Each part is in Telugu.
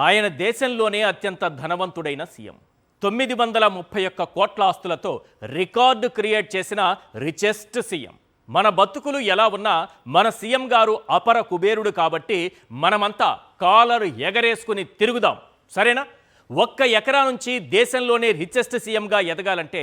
ఆయన దేశంలోనే అత్యంత ధనవంతుడైన సీఎం. 931 కోట్ల ఆస్తులతో రికార్డు క్రియేట్ చేసిన రిచెస్ట్ సీఎం. మన బతుకులు ఎలా ఉన్నా మన సీఎం గారు అపర కుబేరుడు కాబట్టి మనమంతా కాలరు ఎగరేసుకుని తిరుగుదాం, సరేనా? 1 ఎకరా నుంచి దేశంలోనే రిచెస్ట్ సీఎంగా ఎదగాలంటే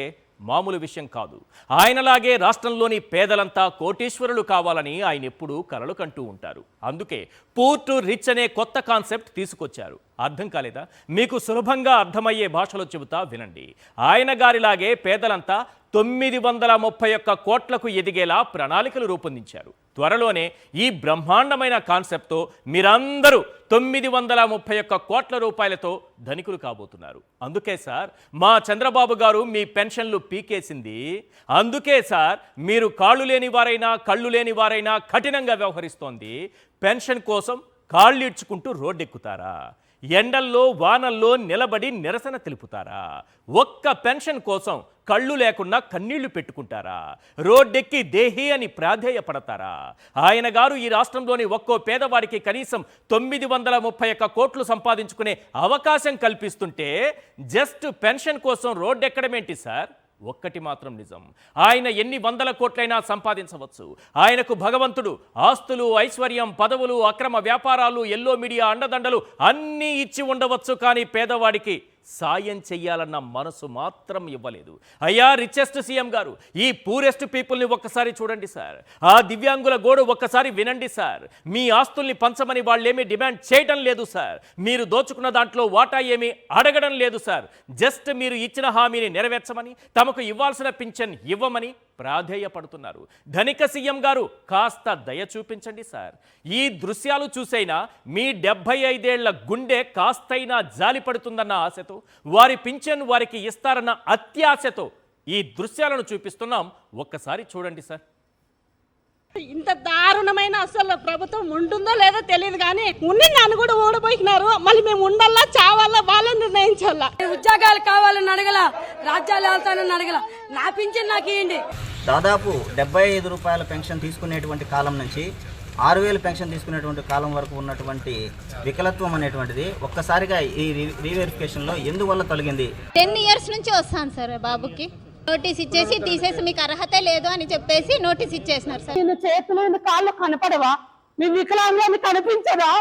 మామూలు విషయం కాదు. ఆయనలాగే రాష్ట్రంలోని పేదలంతా కోటీశ్వరులు కావాలని ఆయన ఎప్పుడూ కలలు కంటూ ఉంటారు. అందుకే పూర్ టు రిచ్ అనే కొత్త కాన్సెప్ట్ తీసుకొచ్చారు. అర్థం కాలేదా? మీకు సులభంగా అర్థమయ్యే భాషలో చెబుతా వినండి. ఆయన గారిలాగే పేదలంతా 931 కోట్లకు ఎదిగేలా ప్రణాళికలు రూపొందించారు. త్వరలోనే ఈ బ్రహ్మాండమైన కాన్సెప్ట్తో మీరందరూ 931 కోట్ల రూపాయలతో ధనికులు కాబోతున్నారు. అందుకే సార్ మా చంద్రబాబు గారు మీ పెన్షన్లు పీకేసింది. అందుకే సార్ మీరు కాళ్ళు లేని వారైనా కళ్ళు లేని వారైనా కఠినంగా వ్యవహరిస్తోంది. పెన్షన్ కోసం కాళ్ళు ఈడ్చుకుంటూ రోడ్డెక్కుతారా? ఎండల్లో వానల్లో నిలబడి నిరసన తెలుపుతారా? ఒక్క పెన్షన్ కోసం కళ్ళు లేకుండా కన్నీళ్లు పెట్టుకుంటారా? రోడ్డెక్కి దేహి అని ప్రాధేయపడతారా? ఆయన గారు ఈ రాష్ట్రంలోని ఒక్కో పేదవాడికి కనీసం 931 కోట్లు సంపాదించుకునే అవకాశం కల్పిస్తుంటే జస్ట్ పెన్షన్ కోసం రోడ్డెక్కడమేంటి సార్? ఒక్కటి మాత్రం నిజం, ఆయన ఎన్ని వందల కోట్లైనా సంపాదించవచ్చు. ఆయనకు భగవంతుడు ఆస్తులు, ఐశ్వర్యం, పదవులు, అక్రమ వ్యాపారాలు, ఎల్లో మీడియా అండదండలు అన్నీ ఇచ్చి ఉండవచ్చు. కానీ పేదవాడికి సాయం చెయ్యాలన్న మనసు మాత్రం ఇవ్వలేదు. అయ్యా రిచెస్ట్ సీఎం గారు, ఈ పూరెస్ట్ పీపుల్ని ఒక్కసారి చూడండి సార్. ఆ దివ్యాంగుల గోడు ఒక్కసారి వినండి సార్. మీ ఆస్తుల్ని పంచమని వాళ్ళేమీ డిమాండ్ చేయడం లేదు సార్. మీరు దోచుకున్న దాంట్లో వాటా ఏమీ అడగడం లేదు సార్. జస్ట్ మీరు ఇచ్చిన హామీని నెరవేర్చమని, తమకు ఇవ్వాల్సిన పింఛన్ ఇవ్వమని ప్రాధేయపడుతున్నారు. ధనిక సీఎం గారు కాస్త దయ చూపించండి సార్. ఈ దృశ్యాలు చూసైనా మీ 75 ఏళ్ల గుండె కాస్తైనా జాలిపడుతుందన్న ఆశతో, వారి పింఛన్ వారికి ఇస్తారన్న అత్యాశతో ఈ దృశ్యాలను చూపిస్తున్నాం. ఒక్కసారి చూడండి సార్. ఇంత దారుణమైన అసలు ప్రభుత్వం ఉంటుందో లేదో తెలియదు, కానీ ఉన్ని నన్ను కూడా ఓడిపోయినారు. మళ్ళీ మేము ఉండాలా చావాలా వాళ్ళని నిర్ణయించాలా. ఉద్యోగాలు కావాలని అడగల, రాజ్యాలు వెళ్తానని అడగల, నా పింఛన్ నాకు ఇవ్వండి. దాదాపు 75 రూపాయల పెన్షన్ తీసుకునేటువంటి కాలం నుంచి 6000 పెన్షన్ తీసుకునేటువంటి కాలం వరకు ఉన్నటువంటి వికలత్వం అనేటువంటిది ఒక్కసారిగా ఈ రీవెరిఫికేషన్లో ఎందువల్ల తొలగింది? 10 ఇయర్స్ నుంచి వస్తాను సార్. బాబుకి నోటీస్ ఇచ్చేసి తీసేసి మీకు అర్హత లేదు అని చెప్పేసి నోటీస్ ఇచ్చేసినారు సార్. నేను చేతులు కాళ్ళు కనపడవా? మీ వికలాంగులని కనిపించదా?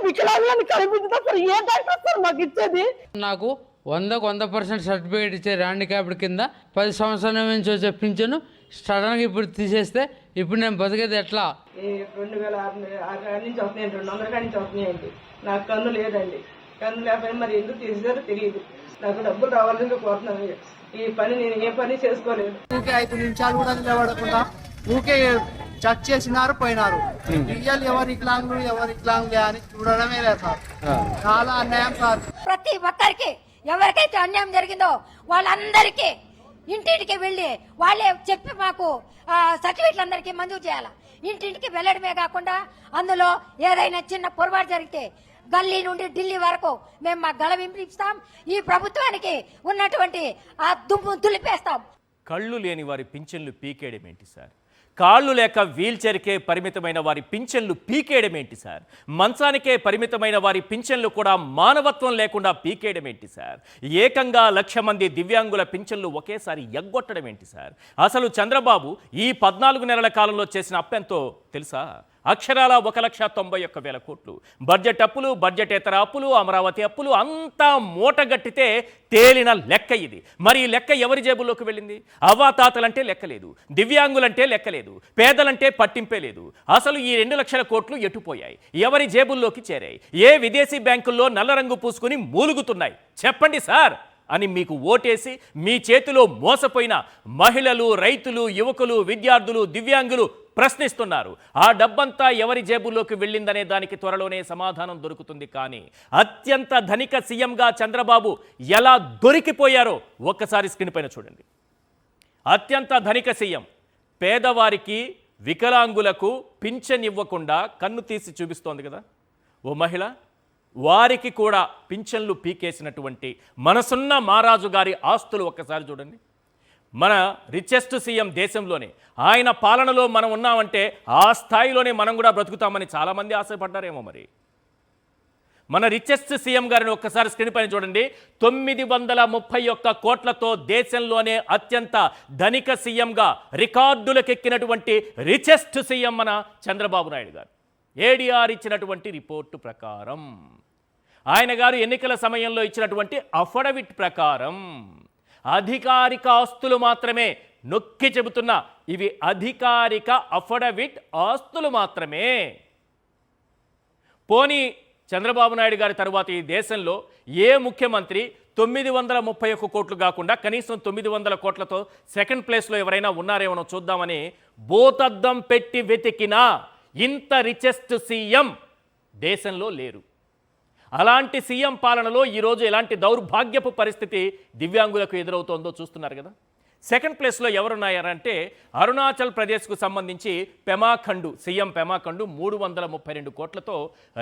వికలాంగులని కనిపించదా సార్? ఏ డాక్టర్ సార్ మాకు ఇచ్చేది? నాకు 100% సర్టిఫికేట్ ఇచ్చారు హ్యాండిక్యాప్డ్ కింద. 10 సంవత్సరాల నుంచి వచ్చే పింఛను సడన్గా ఇప్పుడు తీసేస్తే ఇప్పుడు నేను బతికేది ఎట్లా? 2006 నుంచి వస్తున్నాయి, 200 నుంచి వస్తున్నాయండి. నాకు కన్ను లేదండి. కన్ను లేకపోయినా మరి ఎందుకు తీసేదో తెలియదు. నాకు డబ్బులు రావాలని కోరుతున్నాను. ఈ పని నేను ఏ పని చేసుకోలేదు. ఊకే 5 నిమిషాలు కూడా నిలబడకుండా ఊకే చెక్ చేసినారు, పోయినారు. రియల్ ఎవరు వికలాంగులే అని చూడడమే లేదు సార్. చాలా అన్యాయం సార్. ప్రతి ఒక్కరికి ఎవరికైతే అన్యాయం జరిగిందో వాళ్ళందరికీ ఇంటింటికి వెళ్ళి వాళ్ళే చెప్పి మాకు సర్టిఫికెట్లు అందరికీ మంజూరు చేయాలి. ఇంటింటికి వెళ్ళడమే కాకుండా అందులో ఏదైనా చిన్న పొరపాటు జరిగితే గల్లీ నుండి ఢిల్లీ వరకు మేము మా గళ వినిపిస్తాం. ఈ ప్రభుత్వానికి ఉన్నటువంటి ఆ దుమ్ము దులిపేస్తాం. కళ్ళు లేని వారి పింఛన్లు పీకేయడం ఏంటి సార్? కాళ్ళు లేక వీల్ చైర్కే పరిమితమైన వారి పింఛన్లు పీకేయడం ఏంటి సార్? మంచానికే పరిమితమైన వారి పింఛన్లు కూడా మానవత్వం లేకుండా పీకేయడం ఏంటి సార్? ఏకంగా 1,00,000 మంది దివ్యాంగుల పింఛన్లు ఒకేసారి ఎగ్గొట్టడం ఏంటి సార్? అసలు చంద్రబాబు ఈ 14 నెలల కాలంలో చేసిన అప్పెంతో తెలుసా? అక్షరాల 1,91,000 కోట్లు. బడ్జెట్ అప్పులు, బడ్జెటేతర అప్పులు, అమరావతి అప్పులు అంతా మూటగట్టితే తేలిన లెక్క ఇది. మరి ఈ లెక్క ఎవరి జేబుల్లోకి వెళ్ళింది? అవ్వాతాతలంటే లెక్కలేదు, దివ్యాంగులంటే లెక్కలేదు, పేదలంటే పట్టింపే లేదు. అసలు ఈ 2 లక్షల కోట్లు ఎటుపోయాయి? ఎవరి జేబుల్లోకి చేరాయి? ఏ విదేశీ బ్యాంకుల్లో నల్ల రంగు పూసుకుని మూలుగుతున్నాయి? చెప్పండి సార్ అని మీకు ఓటేసి మీ చేతిలో మోసపోయిన మహిళలు, రైతులు, యువకులు, విద్యార్థులు, దివ్యాంగులు ప్రశ్నిస్తున్నారు. ఆ డబ్బంతా ఎవరి జేబుల్లోకి వెళ్ళిందనే దానికి త్వరలోనే సమాధానం దొరుకుతుంది. కానీ అత్యంత ధనిక సీఎంగా చంద్రబాబు ఎలా దొరికిపోయారో ఒక్కసారి స్క్రీన్ పైన చూడండి. అత్యంత ధనిక సీఎం పేదవారికి, వికలాంగులకు పింఛన్ ఇవ్వకుండా కన్ను తీసి చూపిస్తోంది కదా ఓ మహిళ. వారికి కూడా పింఛన్లు పీకేసినటువంటి మనసున్న మహారాజు గారి ఆస్తులు ఒక్కసారి చూడండి. మన రిచెస్ట్ సీఎం దేశంలోనే, ఆయన పాలనలో మనం ఉన్నామంటే ఆ స్థాయిలోనే మనం కూడా బ్రతుకుతామని చాలామంది ఆశపడ్డారేమో. మరి మన రిచెస్ట్ సీఎం గారిని ఒక్కసారి స్క్రీన్ పైన చూడండి. 931 కోట్లతో దేశంలోనే అత్యంత ధనిక సీఎంగా రికార్డులకెక్కినటువంటి రిచెస్ట్ సీఎం మన చంద్రబాబు నాయుడు గారు. ఏడీఆర్ ఇచ్చినటువంటి రిపోర్టు ప్రకారం, ఆయన గారు ఎన్నికల సమయంలో ఇచ్చినటువంటి అఫిడవిట్ ప్రకారం అధికారిక ఆస్తులు మాత్రమే, నొక్కి చెబుతున్నా ఇవి అధికారిక అఫిడవిట్ ఆస్తులు మాత్రమే. పోనీ చంద్రబాబు నాయుడు గారి తరువాత ఈ దేశంలో ఏ ముఖ్యమంత్రి 931 కోట్లు కాకుండా కనీసం 900 కోట్లతో సెకండ్ ప్లేస్లో ఎవరైనా ఉన్నారేమో చూద్దామని బోతద్దం పెట్టి వెతికినా ఇంత రిచెస్ట్ సీఎం దేశంలో లేరు. అలాంటి సీఎం పాలనలో ఈరోజు ఎలాంటి దౌర్భాగ్యపు పరిస్థితి దివ్యాంగులకు ఎదురవుతోందో చూస్తున్నారు కదా. సెకండ్ ప్లేస్లో ఎవరున్నారంటే అరుణాచల్ ప్రదేశ్కు సంబంధించి పెమా ఖండు, సీఎం పెమా ఖండు 332 కోట్లతో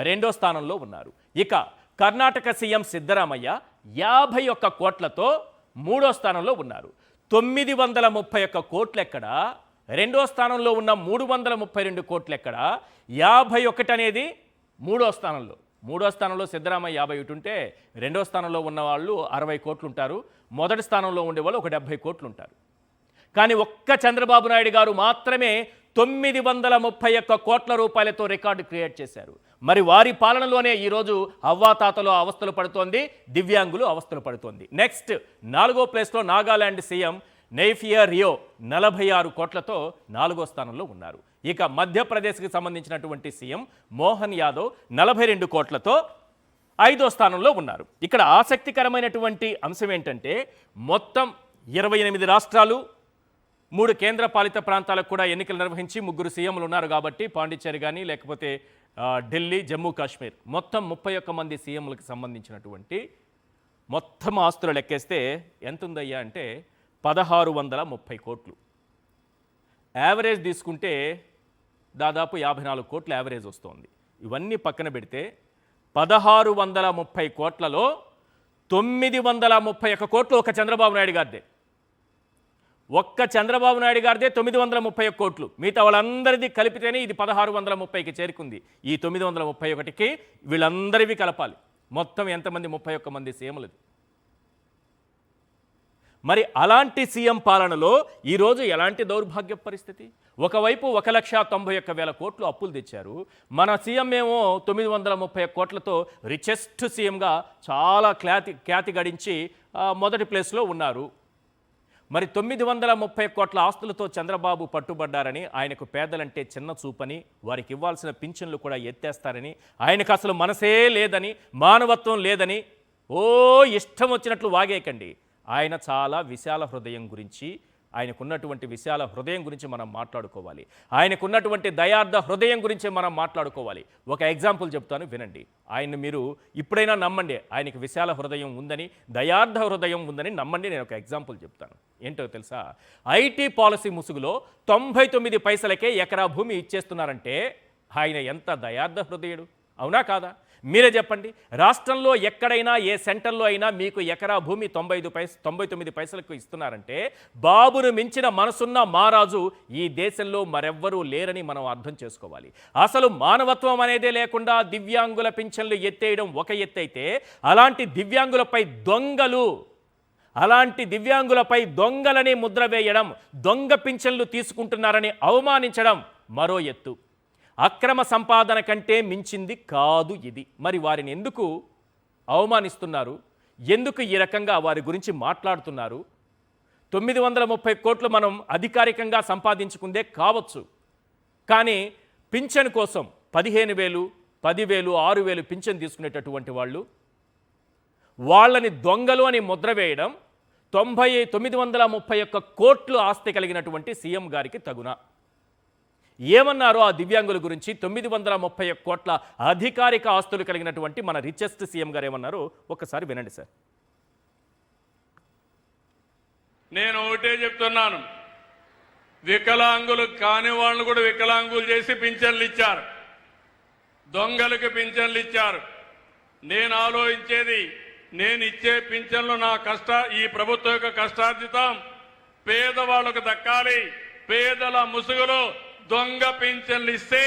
రెండో స్థానంలో ఉన్నారు. ఇక కర్ణాటక సీఎం సిద్ధరామయ్య 51 కోట్లతో మూడో స్థానంలో ఉన్నారు. 931 కోట్లు ఎక్కడ, రెండో స్థానంలో ఉన్న 332 కోట్లు ఎక్కడ, 51 అనేది మూడో స్థానంలో సిద్ధరామయ్య 51 ఉంటే రెండో స్థానంలో ఉన్న వాళ్ళు 60 కోట్లు ఉంటారు. మొదటి స్థానంలో ఉండేవాళ్ళు ఒక 70 కోట్లు ఉంటారు. కానీ ఒక్క చంద్రబాబు నాయుడు గారు మాత్రమే 931 కోట్ల రూపాయలతో రికార్డు క్రియేట్ చేశారు. మరి వారి పాలనలోనే ఈరోజు అవ్వాతాతలో అవస్థలు పడుతోంది, దివ్యాంగులు అవస్థలు పడుతోంది. నెక్స్ట్ 4వ ప్లేస్లో నాగాలాండ్ సీఎం నెయిఫియర్ రియో 46 కోట్లతో 4వ స్థానంలో ఉన్నారు. ఇక మధ్యప్రదేశ్కి సంబంధించినటువంటి సీఎం మోహన్ యాదవ్ 42 కోట్లతో 5వ స్థానంలో ఉన్నారు. ఇక్కడ ఆసక్తికరమైనటువంటి అంశం ఏంటంటే మొత్తం 28 రాష్ట్రాలు, 3 కేంద్ర పాలిత ప్రాంతాలకు కూడా ఎన్నికలు నిర్వహించి 3 సీఎంలు ఉన్నారు కాబట్టి పాండిచ్చేరి కానీ లేకపోతే ఢిల్లీ, జమ్మూ కాశ్మీర్ మొత్తం 31 మంది సీఎంలకు సంబంధించినటువంటి మొత్తం ఆస్తులు లెక్కేస్తే ఎంత ఉందయ్యా అంటే 1630 కోట్లు. యావరేజ్ తీసుకుంటే దాదాపు 54 కోట్ల యావరేజ్ వస్తుంది. ఇవన్నీ పక్కన పెడితే 1630 కోట్లలో 931 కోట్లు ఒక చంద్రబాబు నాయుడు గారిదే. ఒక్క చంద్రబాబు నాయుడు గారిదే 931 కోట్లు. మిగతా వాళ్ళందరిది కలిపితేనే ఇది 1630కి చేరుకుంది. ఈ 931కి వీళ్ళందరివి కలపాలి. మొత్తం ఎంతమంది? 31 మంది సీఎంలది. మరి అలాంటి సీఎం పాలనలో ఈరోజు ఎలాంటి దౌర్భాగ్య పరిస్థితి? ఒకవైపు 1,91,000 కోట్లు అప్పులు తెచ్చారు. మన సీఎం ఏమో 930 కోట్లతో రిచెస్ట్ సీఎంగా చాలా ఖ్యాతి గడించి మొదటి ప్లేస్లో ఉన్నారు. మరి 930 కోట్ల ఆస్తులతో చంద్రబాబు పట్టుబడ్డారని, ఆయనకు పేదలంటే చిన్న చూపని, వారికి ఇవ్వాల్సిన పింఛన్లు కూడా ఎత్తేస్తారని, ఆయనకు అసలు మనసే లేదని, మానవత్వం లేదని ఇష్టం వచ్చినట్లు వాగేకండి. ఆయన చాలా విశాల హృదయం గురించి, ఆయనకున్నటువంటి విశాల హృదయం గురించి మనం మాట్లాడుకోవాలి. ఆయనకున్నటువంటి దయార్థ హృదయం గురించి మనం మాట్లాడుకోవాలి. ఒక ఎగ్జాంపుల్ చెప్తాను, వినండి. ఆయన్ని మీరు ఇప్పుడైనా నమ్మండి, ఆయనకి విశాల హృదయం ఉందని, దయార్థ హృదయం ఉందని నమ్మండి. నేను ఒక ఎగ్జాంపుల్ చెప్తాను. ఏంటో తెలుసా? ఐటీ పాలసీ ముసుగులో 99 పైసలకే ఎకరా భూమి ఇచ్చేస్తున్నారంటే ఆయన ఎంత దయార్థ హృదయుడు, అవునా కాదా? మీరే చెప్పండి. రాష్ట్రంలో ఎక్కడైనా ఏ సెంటర్లో అయినా మీకు ఎకరా భూమి 99 పైసలకు ఇస్తున్నారంటే బాబును మించిన మనసున్న మహారాజు ఈ దేశంలో మరెవ్వరూ లేరని మనం అర్థం చేసుకోవాలి. అసలు మానవత్వం అనేదే లేకుండా దివ్యాంగుల పింఛన్లు ఎత్తేయడం ఒక ఎత్తైతే, అలాంటి దివ్యాంగులపై దొంగలని ముద్ర వేయడం, దొంగ పింఛన్లు తీసుకుంటున్నారని అవమానించడం మరో ఎత్తు. అక్రమ సంపాదన కంటే మించింది కాదు ఇది. మరి వారిని ఎందుకు అవమానిస్తున్నారు? ఎందుకు ఈ రకంగా వారి గురించి మాట్లాడుతున్నారు? 930 కోట్లు మనం అధికారికంగా సంపాదించుకుందే కావచ్చు, కానీ పింఛన్ కోసం 15,000, 10,000, 6,000 పింఛన్ తీసుకునేటటువంటి వాళ్ళని దొంగలు అని ముద్ర వేయడం 931 కోట్లు ఆస్తి కలిగినటువంటి సీఎం గారికి తగునా? ఏమన్నారో ఆ దివ్యాంగుల గురించి, 930 కోట్ల అధికారిక ఆస్తులు కలిగినటువంటి మన రిచెస్ట్ సీఎం గారు ఏమన్నారో ఒక్కసారి వినండి సార్. నేను ఒకటే చెప్తున్నాను, వికలాంగులు కాని వాళ్ళను కూడా వికలాంగులు చేసి పింఛన్లు ఇచ్చారు, దొంగలకు పింఛన్లు ఇచ్చారు. నేను ఆలోచించేది, నేను ఇచ్చే పింఛన్లు ఈ ప్రభుత్వం యొక్క కష్టార్జితం పేదవాళ్లకు దక్కాలి. పేదల ముసుగులో దొంగ పింఛన్లు ఇస్తే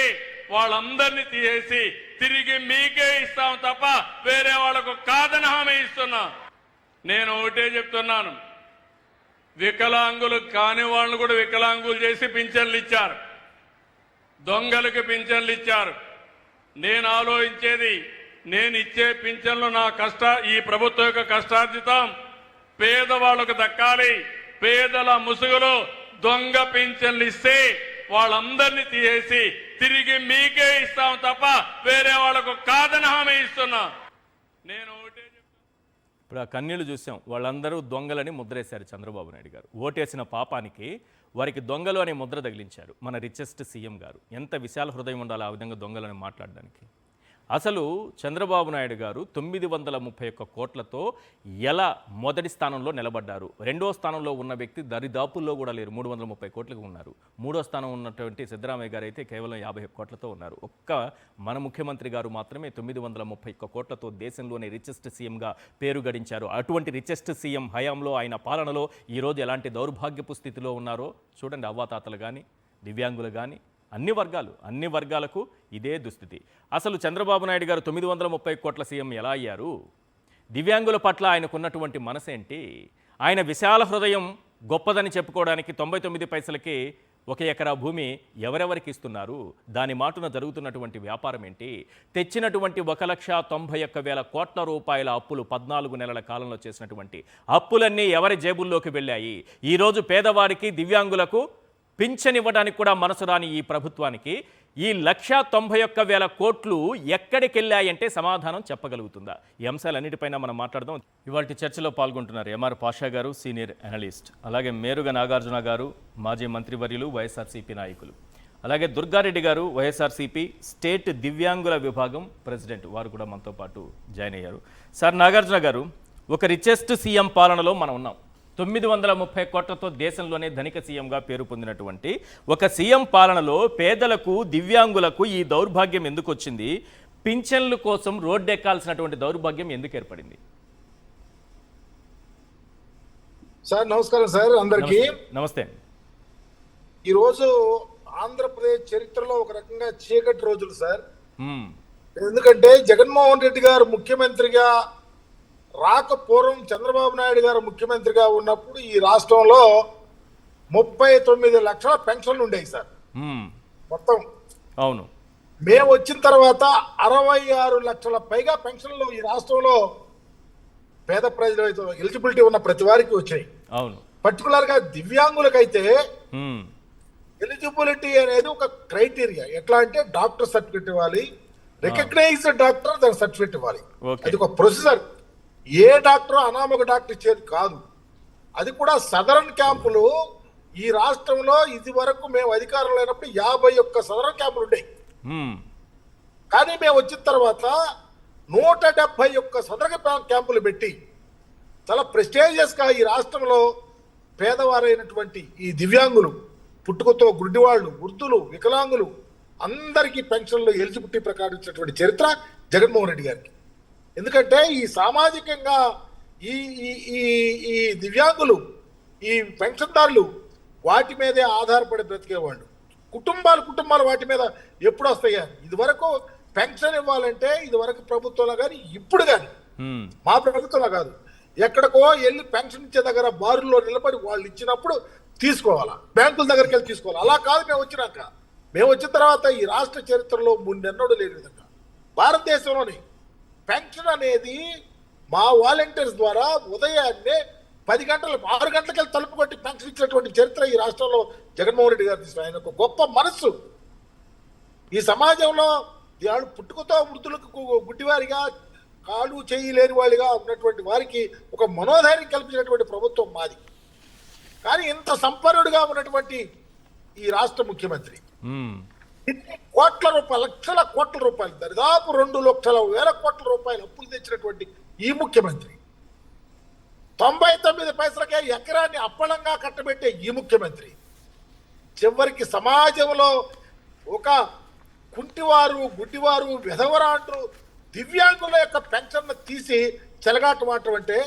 వాళ్ళందరినీ తీసేసి తిరిగి మీకే ఇస్తాం తప్ప వేరే వాళ్ళకు కాదని హామీ ఇస్తున్నా. నేను ఒకటే చెప్తున్నాను, వికలాంగులు కాని వాళ్ళను కూడా వికలాంగులు చేసి పింఛన్లు ఇచ్చారు, దొంగలకు పింఛన్లు ఇచ్చారు. నేను ఆలోచించేది, నేను ఇచ్చే పింఛన్లు నా ఈ ప్రభుత్వం యొక్క కష్టార్జితం పేదవాళ్లకు దక్కాలి. పేదల ముసుగులో దొంగ పింఛన్లు ఇస్తే వాళ్ళందరినీ తీసేసి తిరిగి మీకే ఇస్తాం తప్ప వేరే వాళ్ళకు కాదని హామీ ఇస్తున్నా. నేను ఇప్పుడు ఆ కన్నీళ్లు చూసాం, వాళ్ళందరూ దొంగలని ముద్రేశారు చంద్రబాబు నాయుడు గారు. ఓటేసిన పాపానికి వారికి దొంగలు అనే ముద్ర తగిలించారు మన రిచెస్ట్ సీఎం గారు. ఎంత విశాల హృదయం ఉండాలి ఆ విధంగా దొంగలని మాట్లాడడానికి. అసలు చంద్రబాబు నాయుడు గారు 931 కోట్లతో ఎలా మొదటి స్థానంలో నిలబడ్డారు? రెండో స్థానంలో ఉన్న వ్యక్తి దరిదాపుల్లో కూడా లేరు, 330 కోట్లకు ఉన్నారు. మూడో స్థానం ఉన్నటువంటి సిద్ధరామయ్య గారు అయితే కేవలం 50 కోట్లతో ఉన్నారు. ఒక్క మన ముఖ్యమంత్రి గారు మాత్రమే 931 కోట్లతో దేశంలోనే రిచెస్ట్ సీఎంగా పేరు గడించారు. అటువంటి రిచెస్ట్ సీఎం హయాంలో, ఆయన పాలనలో ఈరోజు ఎలాంటి దౌర్భాగ్యపు స్థితిలో ఉన్నారో చూడండి. అవ్వాతాతలు కానీ, దివ్యాంగులు కానీ, అన్ని వర్గాలకు ఇదే దుస్థితి. అసలు చంద్రబాబు నాయుడు గారు 930 కోట్ల సీఎం ఎలా అయ్యారు? దివ్యాంగుల పట్ల ఆయనకున్నటువంటి మనసేంటి? ఆయన విశాల హృదయం గొప్పదని చెప్పుకోవడానికి 99 పైసలకి 1 ఎకరా భూమి ఎవరెవరికి ఇస్తున్నారు? దాని మాటున జరుగుతున్నటువంటి వ్యాపారం ఏంటి? తెచ్చినటువంటి 1,91,000 కోట్ల రూపాయల అప్పులు 14 నెలల కాలంలో చేసినటువంటి అప్పులన్నీ ఎవరి జేబుల్లోకి వెళ్ళాయి? ఈరోజు పేదవారికి, దివ్యాంగులకు పింఛన్ ఇవ్వడానికి కూడా మనసు రాని ఈ ప్రభుత్వానికి ఈ 1,91,000 కోట్లు ఎక్కడికి వెళ్ళాయంటే సమాధానం చెప్పగలుగుతుందా? ఈ అంశాలన్నిటిపైన మనం మాట్లాడదాం. ఇవాళ చర్చలో పాల్గొంటున్నారు ఎంఆర్ పాషా గారు, సీనియర్ అనలిస్ట్, అలాగే మేరుగ నాగార్జున గారు, మాజీ మంత్రివర్యులు, వైఎస్ఆర్సీపీ నాయకులు, అలాగే దుర్గారెడ్డి గారు, వైఎస్ఆర్సీపీ స్టేట్ దివ్యాంగుల విభాగం ప్రెసిడెంట్, వారు కూడా మనతో పాటు జాయిన్ అయ్యారు. సార్ నాగార్జున గారు, ఒక రిచెస్ట్ సీఎం పాలనలో మనం ఉన్నాం. 930 కోట్లతో దేశంలోనే ధనిక సీఎంగా పేరు పొందినటువంటి ఒక సీఎం పాలనలో పేదలకు, దివ్యాంగులకు ఈ దౌర్భాగ్యం ఎందుకు వచ్చింది? పింఛన్ల కోసం రోడ్డెక్కాల్సినటువంటి దౌర్భాగ్యం ఎందుకు ఏర్పడింది? సార్ నమస్కారం సార్, అందరికీ నమస్తే. ఈరోజు ఆంధ్రప్రదేశ్ చరిత్రలో ఒక రకంగా చీకటి రోజులు సార్. ఎందుకంటే జగన్మోహన్ రెడ్డి గారు ముఖ్యమంత్రిగా రాక పూర్వం చంద్రబాబు నాయుడు గారు ముఖ్యమంత్రిగా ఉన్నప్పుడు ఈ రాష్ట్రంలో 39 లక్షల పెన్షన్లు ఉండేవి సార్ మొత్తం. అవును. మేము వచ్చిన తర్వాత 66 లక్షల పైగా పెన్షన్లు ఈ రాష్ట్రంలో పేద ప్రజలు ఎలిజిబిలిటీ ఉన్న ప్రతి వారికి వచ్చాయి. అవును. పర్టికులర్ గా దివ్యాంగులకైతే ఎలిజిబిలిటీ అనేది ఒక క్రైటీరియా. ఎట్లా అంటే డాక్టర్ సర్టిఫికేట్ ఇవ్వాలి, రికగ్నైజ్డ్ డాక్టర్ దాని సర్టిఫికేట్ ఇవ్వాలి. అది ఒక ప్రొసీజర్. ఏ డాక్టర్ అనామక డాక్టర్ ఇచ్చేది కాదు. అది కూడా సదరన్ క్యాంపులు ఈ రాష్ట్రంలో ఇది వరకు మేము అధికారం లేనప్పుడు 51 సదరన్ క్యాంపులు ఉండేవి. కానీ మేము వచ్చిన తర్వాత 171 సదరన్ క్యాంపులు పెట్టి చాలా ప్రెస్టేజియస్ గా ఈ రాష్ట్రంలో పేదవారైనటువంటి ఈ దివ్యాంగులు, పుట్టుకతో గుడ్డివాళ్ళు, వృద్ధులు, వికలాంగులు అందరికీ పెన్షన్లు ఎలిజిబిలిటీ ప్రకారం ఇచ్చినటువంటి చరిత్ర జగన్మోహన్ రెడ్డి గారికి. ఎందుకంటే ఈ సామాజికంగా ఈ ఈ ఈ దివ్యాంగులు, ఈ పెన్షన్దారులు వాటి మీదే ఆధారపడి బ్రతికేవాళ్ళు. కుటుంబాలు వాటి మీద ఎప్పుడు వస్తాయా? ఇది వరకు పెన్షన్ ఇవ్వాలంటే ఇది వరకు ప్రభుత్వంలో కానీ ఇప్పుడు కానీ మా ప్రభుత్వంలో కాదు, ఎక్కడికో వెళ్ళి పెన్షన్ ఇచ్చే దగ్గర బారుల్లో నిలబడి వాళ్ళు ఇచ్చినప్పుడు తీసుకోవాలా, బ్యాంకుల దగ్గరికి వెళ్ళి తీసుకోవాలి. అలా కాదు మేము వచ్చిన తర్వాత ఈ రాష్ట్ర చరిత్రలో ముందెన్నడూ లేని విధంగా భారతదేశంలోని పెన్షన్ అనేది మా వాలంటీర్స్ ద్వారా ఉదయాన్నే 6 గంటలకి తలుపు కొట్టి పెన్షన్ ఇచ్చినటువంటి చరిత్ర ఈ రాష్ట్రంలో జగన్మోహన్ రెడ్డి గారు తీసుకున్నారు. ఆయన ఒక గొప్ప మనస్సు. ఈ సమాజంలో పుట్టుకతో వృద్ధులకు, గుడ్డివారిగా, కాళ్ళు చేయి లేని వాడిగా ఉన్నటువంటి వారికి ఒక మనోధైర్యం కల్పించినటువంటి ప్రభుత్వం మాది. కానీ ఇంత సంపన్నుడిగా ఉన్నటువంటి ఈ రాష్ట్ర ముఖ్యమంత్రి ఇన్ని కోట్ల రూపాయలు, లక్షల కోట్ల రూపాయలు, దాదాపు 2,00,000 కోట్ల రూపాయలు అప్పులు తెచ్చినటువంటి ఈ ముఖ్యమంత్రి, 99 పైసలకే ఎకరాన్ని అప్పళంగా కట్టబెట్టే ఈ ముఖ్యమంత్రి చివరికి సమాజంలో ఒక కుంటివారు, గుడ్డివారు, విధవరాండ్రు, దివ్యాంగుల యొక్క పెన్షన్ తీసి చెలగాటమాటం అంటే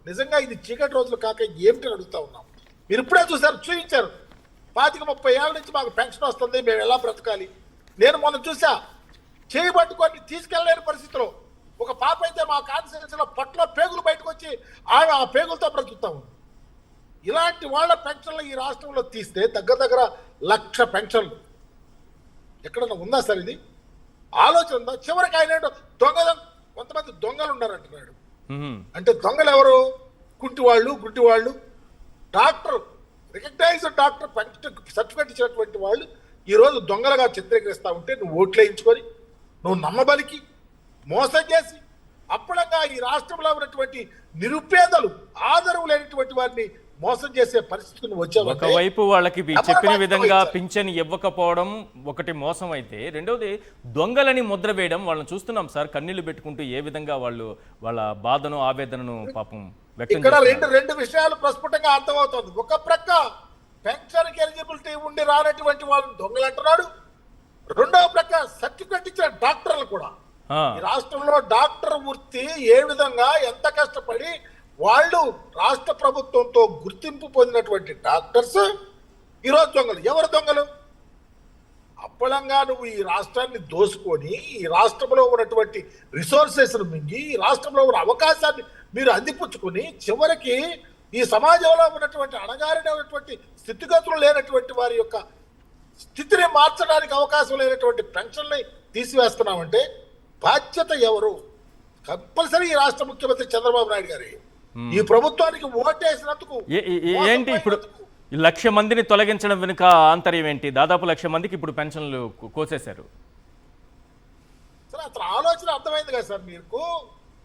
నిజంగా ఇది చీకటి రోజులు కాక ఏమిటని అడుగుతా ఉన్నాం. మీరు ఇప్పుడే చూశారు, చూపించారు. 25-30 ఏళ్ళ నుంచి మాకు పెన్షన్ వస్తుంది, మేము ఎలా బ్రతకాలి? నేను మొన్న చూసా, చేయబట్టుకొని తీసుకెళ్ళలేని పరిస్థితిలో ఒక పాప అయితే మా కాన్స్టిట్యూన్సీలో పట్ల పేగులు బయటకు వచ్చి ఆమె ఆ పేగులతో బ్రతుకుతా ఉంది. ఇలాంటి వాళ్ళ పెన్షన్లు ఈ రాష్ట్రంలో తీస్తే దగ్గర 1,00,000 పెన్షన్లు ఎక్కడన్నా ఉందా సార్? ఇది ఆలోచన ఉందా? చివరికి ఆయన కొంతమంది దొంగలు ఉన్నారంటున్నాడు. అంటే దొంగలు ఎవరు? గుడ్డి వాళ్ళు డాక్టర్, రికగ్నైజ్డ్ డాక్టర్ సర్టిఫికేట్ ఇచ్చినటువంటి వాళ్ళు ఈరోజు దొంగలుగా చిత్రీకరిస్తా ఉంటే నువ్వు ఓట్లు వేయించుకొని నువ్వు నమ్మబలికి మోసం చేసి అప్పుడంగా ఈ రాష్ట్రంలో ఉన్నటువంటి నిరుపేదలు, ఆదరవు లేనటువంటి వారిని మోసం చేసే పరిస్థితికి వచ్చావు. ఒకవైపు వాళ్ళకి చెప్పిన విధంగా పింఛన్ ఇవ్వకపోవడం ఒకటి మోసం అయితే, రెండవది దొంగలని ముద్ర వేయడం. వాళ్ళని చూస్తున్నాం సార్, కన్నీళ్లు పెట్టుకుంటూ ఏ విధంగా వాళ్ళ బాధను ఆవేదనను పాపం వ్యక్తం ఇక్కడ చేస్తున్నారు. రెండు విషయాలు ప్రస్ఫుటంగా అర్థమవుతుంది. ఒక ప్రక్క పెన్షన్ ఎలిజిబిలిటీ ఉండి రానటువంటి వాళ్ళని దొంగలు అంటున్నాడు, రెండవ ప్రక్క సర్టిఫికెట్ ఇచ్చిన డాక్టర్లు కూడా. ఈ రాష్ట్రంలో డాక్టర్ వృత్తి ఏ విధంగా ఎంత కష్టపడి వాళ్ళు రాష్ట్ర ప్రభుత్వంతో గుర్తింపు పొందినటువంటి డాక్టర్స్ ఈరోజు దొంగలు. ఎవరు దొంగలు? అప్పలంగా నువ్వు ఈ రాష్ట్రాన్ని దోసుకొని ఈ రాష్ట్రంలో ఉన్నటువంటి రిసోర్సెస్ మింగి ఈ రాష్ట్రంలో ఉన్న అవకాశాన్ని మీరు అందిపుచ్చుకుని చివరికి ఈ సమాజంలో ఉన్నటువంటి అణగారినటువంటి స్థితిగతులు లేనటువంటి వారి యొక్క స్థితిని మార్చడానికి అవకాశం లేనటువంటి పెన్షన్ని తీసివేస్తున్నామంటే బాధ్యత ఎవరు? కంపల్సరీ ఈ రాష్ట్ర ముఖ్యమంత్రి చంద్రబాబు నాయుడు గారి ఈ ప్రభుత్వానికి ఓటేసినందుకు. ఏంటి ఇప్పుడు 1,00,000 మందిని తొలగించడం వెనుక ఆంతర్యం ఏంటి? దాదాపు 1,00,000 మందికి ఇప్పుడు పెన్షన్లు కోసేశారు. సార్ అసలు ఆలోచన అర్థమైంది కదా సార్ మీకు?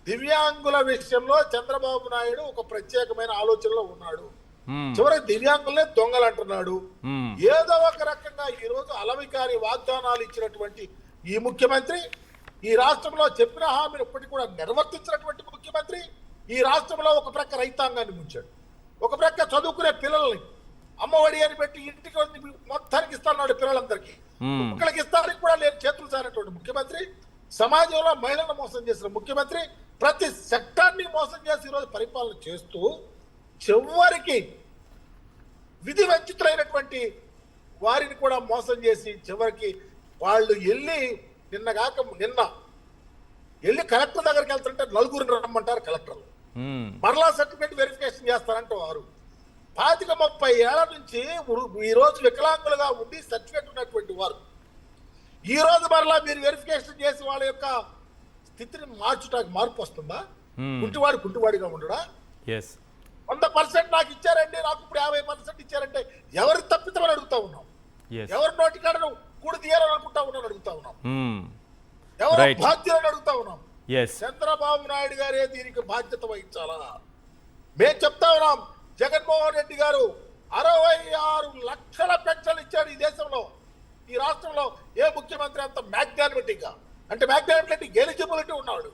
దివ్యాంగుల విషయంలో చంద్రబాబు నాయుడు ఒక ప్రత్యేకమైన ఆలోచనలో ఉన్నాడు. చివరికి దివ్యాంగులనే దొంగలు అంటున్నాడు. ఏదో ఒక రకంగా ఈ రోజు అలవికారి వాగ్దానాలు ఇచ్చినటువంటి ఈ ముఖ్యమంత్రి, ఈ రాష్ట్రంలో చెప్పిన హామీని ఇప్పటికీ కూడా నిర్వర్తించినటువంటి ముఖ్యమంత్రి ఈ రాష్ట్రంలో ఒక ప్రక్క రైతాంగాన్ని ముంచాడు, ఒక ప్రక్క చదువుకునే పిల్లల్ని అమ్మఒడి అని పెట్టి ఇంటికి మొత్తానికి ఇస్తాడు పిల్లలందరికీ, ఒక్కరికి ఇస్తానికి కూడా లేదు చేతులు సారినటువంటి ముఖ్యమంత్రి, సమాజంలో మహిళలను మోసం చేసిన ముఖ్యమంత్రి, ప్రతి సెక్టార్ని మోసం చేసి ఈరోజు పరిపాలన చేస్తూ చివరికి విధి వంచితులైనటువంటి వారిని కూడా మోసం చేసి చివరికి వాళ్ళు నిన్న కలెక్టర్ దగ్గరికి వెళ్తుంటే 4 రమ్మంటారు కలెక్టర్లు, మరలా సర్టిఫికేట్ వెరిఫికేషన్ చేస్తారంటే వారు 25-30 ఏళ్ల నుంచి ఈ రోజు వికలాంగులుగా ఉండి సర్టిఫికేట్ ఉన్నటువంటి వారు ఈ రోజు మరలా మీరు వెరిఫికేషన్ చేసి వాళ్ళ యొక్క స్థితిని మార్పు వస్తుందా? కుంటివాడిగా ఉండడా? 100% నాకు ఇచ్చారండి, నాకు ఇప్పుడు 50% ఇచ్చారంటే ఎవరు తప్పితమని అడుగుతా ఉన్నాం, ఎవరి నోటికాడను కూడి తీయాలని అనుకుంటా ఉన్నాను అడుగుతా ఉన్నాం, ఎవరు బాధ్యులను అడుగుతా ఉన్నాం. చంద్రబాబు నాయుడు గారే దీనికి బాధ్యత వహించాలా? మేము చెప్తా ఉన్నాం, జగన్మోహన్ రెడ్డి గారు 66 లక్షల పెన్షన్లు ఇచ్చాడు ఈ దేశంలో. ఈ రాష్ట్రంలో ఏ ముఖ్యమంత్రి అంత మ్యాగ్నానిమిటీగా, అంటే మ్యాగ్నానిమిటీ ఎలిజిబిలిటీ ఉన్నాడు.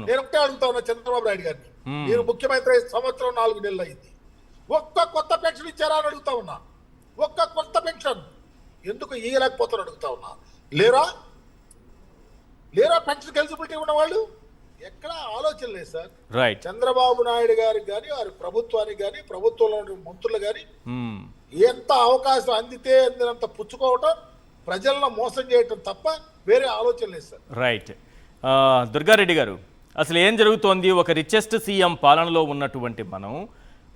నేను ఒకటే అడుగుతా ఉన్నా చంద్రబాబు నాయుడు గారిని, మీరు ముఖ్యమంత్రి 4 నెలలు అయింది, ఒక్క కొత్త పెన్షన్ ఇచ్చారా అని అడుగుతా ఉన్నా. ఒక్క కొత్త పెన్షన్ ఎందుకు ఇయ్యలేకపోతారు అడుగుతా ఉన్నా. లేరా పెన్షన్ ఎలిజిబిలిటీ ఉన్న వాళ్ళు? ఎక్కడ ఆలోచన లేదు సార్. చంద్రబాబు నాయుడు గారికి కానీ వారి ప్రభుత్వానికి కానీ ప్రభుత్వంలో మంత్రులు కానీ ఎంత అవకాశం అందినంత పుచ్చుకోవటం, ప్రజలను మోసం చేయటం తప్ప వేరే ఆలోచన లేదు సార్. రైట్. దుర్గారెడ్డి గారు, అసలు ఏం జరుగుతోంది? ఒక రిచెస్ట్ సీఎం పాలనలో ఉన్నటువంటి మనం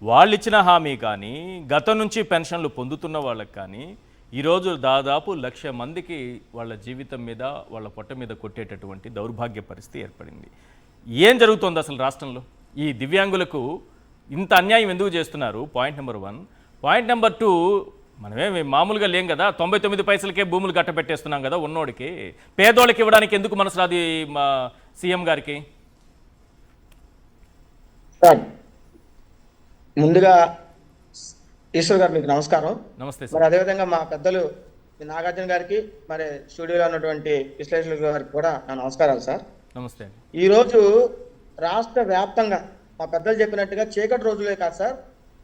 వాళ్ళు ఇచ్చిన హామీ కానీ గతం నుంచి పెన్షన్లు పొందుతున్న వాళ్ళకి కానీ ఈరోజు దాదాపు 1,00,000 మందికి వాళ్ళ జీవితం మీద వాళ్ళ పొట్ట మీద కొట్టేటటువంటి దౌర్భాగ్య పరిస్థితి ఏర్పడింది. ఏం జరుగుతోంది అసలు రాష్ట్రంలో? ఈ దివ్యాంగులకు ఇంత అన్యాయం ఎందుకు చేస్తున్నారు? Point number 1. పాయింట్ నెంబర్ 2, మనమేమి మామూలుగా లేం కదా, 99 పైసలకే భూములు గట్టపెట్టేస్తున్నాం కదా ఉన్నోడికి. పేదోళ్ళకి ఇవ్వడానికి ఎందుకు మనసు రాదు మా సీఎం గారికి? ముందుగా ఈశ్వర్ గారు మీకు నమస్కారం. నమస్తే. మరి అదేవిధంగా మా పెద్దలు నాగార్జున గారికి, మరి స్టూడియోలో ఉన్నటువంటి విశ్లేషకుల గారికి కూడా నా నమస్కారాలు సార్. నమస్తే. ఈరోజు రాష్ట్ర వ్యాప్తంగా మా పెద్దలు చెప్పినట్టుగా చీకటి రోజులే కాదు సార్,